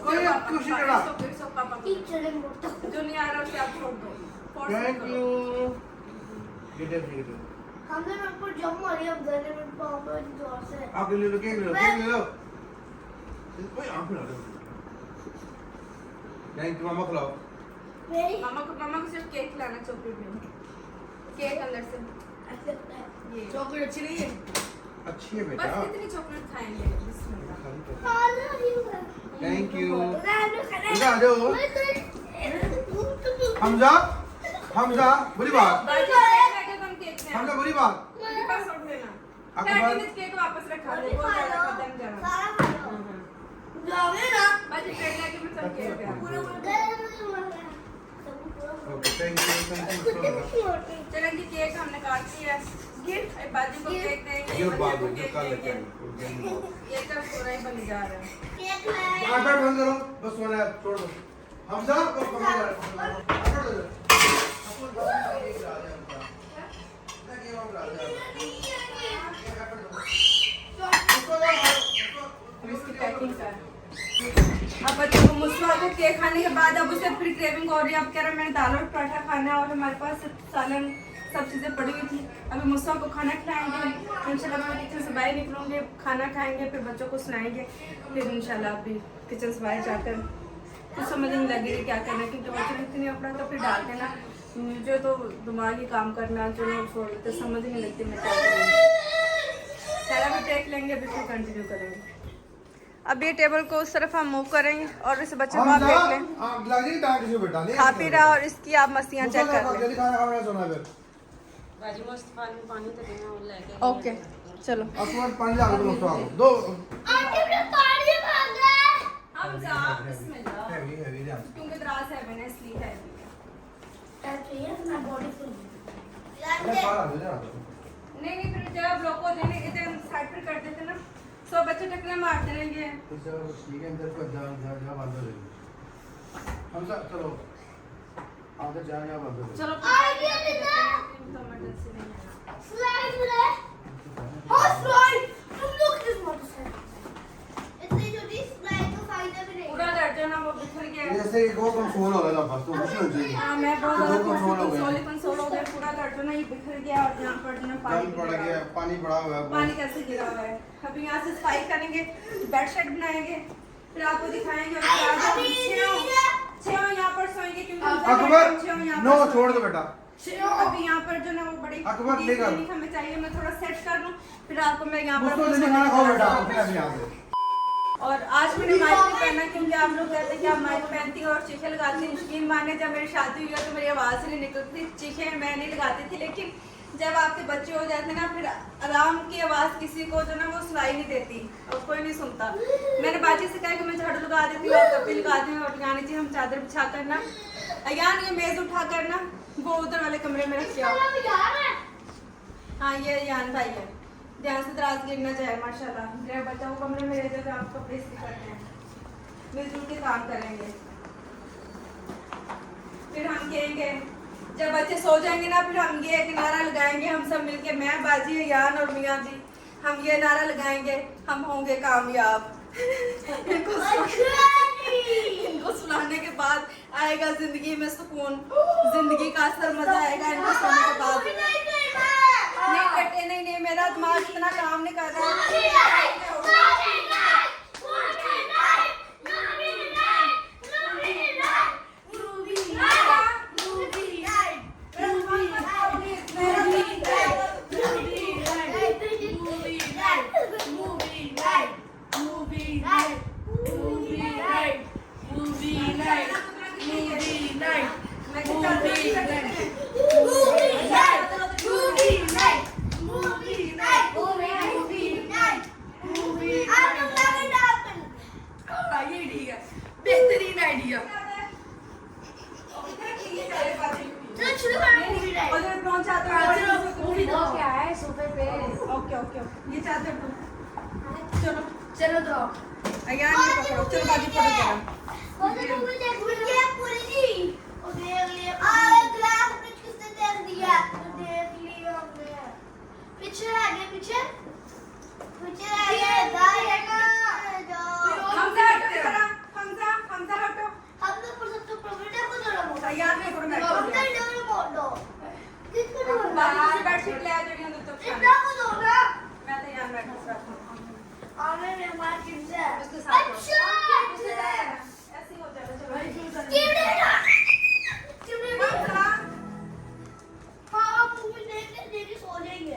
S1: कोई खुश नहीं रहा।
S4: पापा को
S3: टीचर ने बोला
S4: जो नहीं आ रहा उसे आप छोड़ दो। Force मत
S1: थैंक
S4: करो।
S1: यू। गेट
S3: हमने ऊपर जम मारी हम गले में पापा जोर से
S1: आप ले लो, केक ले लो, केक ले लो। ओए आप खिला दो। थैंक यू, मामा खिलाओ।
S3: मेरी
S4: मामा को सिर्फ केक खिलाना, चॉकलेट में केक अंदर से। ये चॉकलेट अच्छी नहीं है?
S1: अच्छी है
S4: बस
S1: बेटा।
S4: कितनी चॉकलेट खाएंगे? बिस्मिल्लाह।
S1: Thank you.
S3: मैं
S1: इधर आ जाओ। हमजा हमजा बुरी बात,
S4: बाकी केक लेके तुम केक ले आओ।
S1: हमजा बुरी बात।
S4: उनके पास छोड़ देना।
S1: अकबर-
S4: कैंटीन में केक वापस रखा दो, बहुत ज्यादा खत्म जाना।
S3: सारा खा लो जाओगे ना
S4: बाकी प्लेट लेके मैं सब केक ले आऊँ।
S3: पूरा
S1: ओके थैंक यू।
S4: चलें जी, केक हमने काट दिया। बाजू को केक देंगे,
S1: ये
S4: बच्चे
S1: बात
S4: को
S1: है,
S4: केक
S1: कल
S4: देंगे।
S1: लेके
S4: ये तो पूरा ही बन जा रहा है।
S3: केक लाए
S1: आटा बंद करो, बस मैंने छोड़ दो। हमजा को कम कर आटा दे दो।
S4: इसकी पैकिंग कर। अब बच्चों को मुस्वा को केक खाने के बाद अब उसे फिर क्रेविंग हो रही है। अब कह रहा है मैंने दाल और पराठा खाना है और हमारे पास सालन सब चीज़ें पड़ी हुई थी। अभी मुस्वा को खाना खिलाएंगे, इंशाल्लाह मैं किचन से बाहर निकलूंगी, खाना खाएंगे, फिर बच्चों को सुनाएंगे, फिर इंशाल्लाह अभी किचन से बाहर जाकर कुछ समझ नहीं लगेगी क्या करना है, क्योंकि बच्चों ने इतनी अपना तो फिर डाल देना। मुझे तो दिमाग ही काम करना जो लोग छोड़ देते, समझ नहीं लगती मैं क्या करूँ।
S2: पहला भी देख लेंगे फिर कंटिन्यू करेंगे। अब ये टेबल को उस तरफ हम मूव करेंगे और इस बच्चे को आप देख लें खा पी रहा और इसकी आप मस्तियाँ चेक कर लें।
S8: बाजी मस्त पानी तो देना और लेके
S2: ओके चलो हम जा बिस्मिल्लाह क्योंकि दराज है मैंने इसलिए है नहीं फिर जब आप लोग को देने इधर साइड पर कर देते ना सो बच्चे टकरे मारते रहेंगे। चलो पूरा दर्जन वो बिखर गया
S1: जैसे वो कंसोल हो गया बस तो खुशी हो जाएगी।
S2: हाँ मैं बहुत ज़्यादा कंसोल हो गया पूरा दर्जन ही बिखर गया और यहाँ पर जो
S1: पानी पड़ गया पानी पड़ा हुआ है
S2: पानी कैसे गिरा हुआ है। अभी यहाँ से सफाई करेंगे बेडशीट बनाएंगे फिर आपको दिखाएंगे छह यहाँ पर सोएंगे क्योंकि
S1: अकबर नो छोड़ दो बेटा
S2: अभी यहाँ पर जो ना वो बड़ी
S1: अकबर लेकर
S2: हमें चाहिए मैं थोड़ा सेट कर लूँ फिर आपको मैं यहाँ पर और आज मैंने माइक नहीं पहना क्योंकि आप लोग कहते हैं कि आप माइक पहनती हैं और चीखें लगाती हैं। यकीन माने जब मेरी शादी हुई तो मेरी आवाज़ नहीं निकलती चीखें मैं नहीं लगाती थी लेकिन जब आपके बच्चे हो जाते ना फिर आराम की आवाज़ किसी को जो ना वो सुनाई नहीं देती और कोई नहीं सुनता। मैंने बाजी से कहा कि मैं झाड़ू लगा देती हूँ आप कभी लगाती हूँ और यानी जी हम चादर बिछा कर ना यान ये मेज़ उठा कर ना वो उधर वाले कमरे में रख के हाँ ये यान भाई है ध्यान से दराज गिरना चाहिए माशाल्लाह मेरे बच्चा को कमरे में रह जाकर आप कपड़े इस्त्री करते हैं मिलजुल के काम करेंगे। फिर हम कहेंगे जब बच्चे सो जाएंगे ना फिर हम ये एक नारा लगाएंगे हम सब मिलके मैं बाजी यान और मियाँ जी हम ये नारा लगाएंगे हम होंगे कामयाब। इनको सुनाने के बाद आएगा जिंदगी में सुकून जिंदगी का असर मजा आएगा इनको सुनने के बाद। नहीं बेटे नहीं मेरा दिमाग इतना काम नहीं कर रहा बेहतरीन आइडिया
S8: क्या है सोफे पे
S2: ओके ये चादर दो चलो
S3: चलो दो
S2: यार ये पकड़ो चलो बाजी फोटो बेडशीट ले आ जाइए अंदर तो मैं तो यहाँ बैठा उसके साथ ऐसे ही हो जाएगा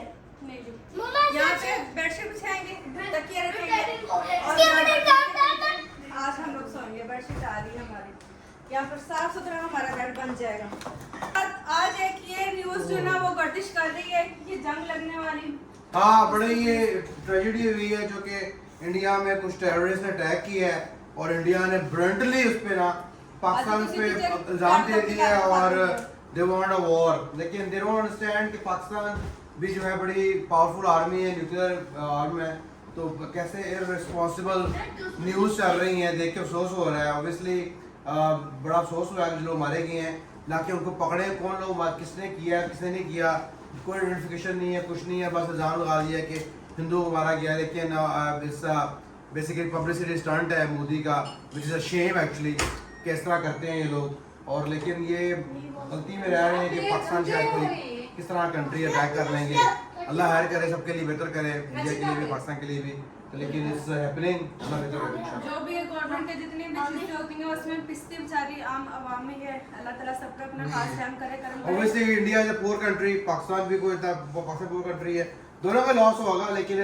S2: यहाँ पे बेडशीट बिछाएंगे तकिया रखेंगे आज हम लोग सोएंगे बेडशीट आ रही है हमारी यहाँ पर साफ सुथरा हमारा बेड बन जाएगा। आज एक ये न्यूज़ जो ना वो गर्दिश कर रही है कि जंग लगने वाली
S1: हाँ बड़ी ये ट्रेजेडी हुई है जो कि इंडिया में कुछ टेररिस्ट ने अटैक किया है और इंडिया ने ब्रंटली उस पे ना पाकिस्तान पे इल्जाम दे दिया है और दे वांट अ वॉर लेकिन दे डोंट अंडरस्टैंड कि पाकिस्तान भी जो है बड़ी पावरफुल आर्मी है न्यूक्लियर आर्म है तो कैसे इररिस्पांसिबल न्यूज़ चल रही हैं देख के अफसोस हो रहा है। ऑब्वियसली बड़ा अफसोस हुआ है जो लोग मारे गए हैं ना कि उनको पकड़े कौन लोग किसने किया किसने नहीं किया कोई आइडेंटिफिकेशन नहीं है कुछ नहीं है बस इल्ज़ाम लगा दिया कि हिंदू को मारा गया लेकिन बेसिकली पब्लिसिटी स्टंट है मोदी का which is a shame actually कि इस तरह करते हैं ये लोग और लेकिन ये गलती में रह रहे हैं कि पाकिस्तान शायद कोई किस तरह कंट्री अटैक कर लेंगे। अल्लाह खैर करे सबके लिए बेहतर करे इंडिया के लिए भी पाकिस्तान के लिए भी तो लेकिन इट्स हैपनिंग अल्लाह बेहतर करे।
S2: जो भी गवर्नमेंट के जितनी भी चीजें होती हैं उसमें पिसती बेचारी आम आवाम ही है। अल्लाह ताला सबका अपना खास रहम करे करम करे।
S1: Obviously India is a poor country Pakistan भी कोई पाकिस्तान पुअर कंट्री है दोनों का लॉस होगा, लेकिन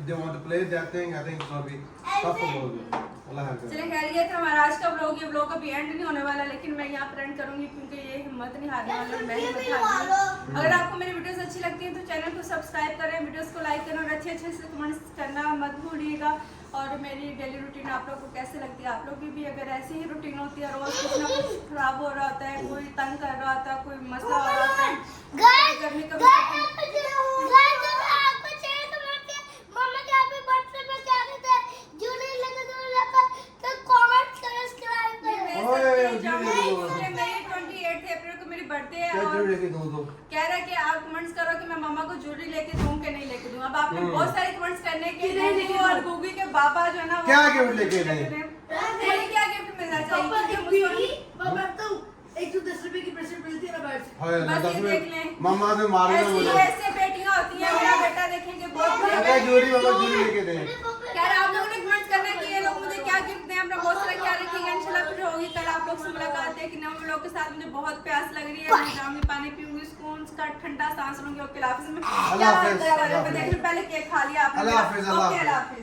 S1: they want to play that thing. I think it's gonna be tough for both of them. अल्लाह हाफ़िज़।
S2: चलिए खैर ये था हमारा आज का ब्लॉग। ये ब्लॉग अभी एंड नहीं होने वाला, लेकिन मैं यहाँ पर एंड करूंगी क्योंकि ये हिम्मत नहीं हारने वाला और मैं हिम्मत हार गई। अगर आपको मेरी वीडियोस अच्छी लगती हैं तो चैनल को सब्सक्राइब करें, वीडियोस को लाइक करें और अच्छे से कमेंट्स करना मत भूलिएगा। और मेरी डेली रूटीन आप लोग को कैसे लगती है, आप लोग की भी अगर ऐसी ही रूटीन होती है, रोज कुछ ना कुछ खराब हो रहा होता है, कोई तंग कर रहा होता है, कोई मसला हो रहा होता है, करने का मेरी बर्थडे है और कह रहा है कि आप कमेंट्स करो कि मैं मम्मा को ज्वेलरी लेके दूं कि नहीं लेके दूं। अब आपने बहुत सारे कमेंट्स करने के लिए और गूगी के बाबा जो है ना
S1: क्या गिफ्ट लेके गए?
S2: क्या गिफ्ट मिलना चाहिए?
S3: एक 10 रुपए की ब्रेसलेट मिलती है ना बाहर से।
S2: बस ये देख लें,
S1: मम्मा से मारेगा मुझे।
S2: ऐसे बेटियां होती हैं। मेरा बेटा देखेंगे बहुत
S1: जूरी लेके दे।
S2: यार आप लोगों ने कमेंट्स करना कि ये लोग मुझे क्या गिफ्ट दें। अपना बहुत सारा ख्याल रखिएगा। इंशाल्लाह फिर होगी कल आप लोग से मुलाकात है कि नए लोग के साथ। मुझे बहुत प्यास लग रही है, मैं जाऊंगी पानी पीऊंगी, सुकून का ठंडा सांस लूंगी। ओके अल्लाह हाफिज़। में
S1: अल्लाह हाफिज़।
S2: पहले केक खा लिया आपने।
S1: अल्लाह हाफिज़।
S2: ओके अल्लाह हाफिज़।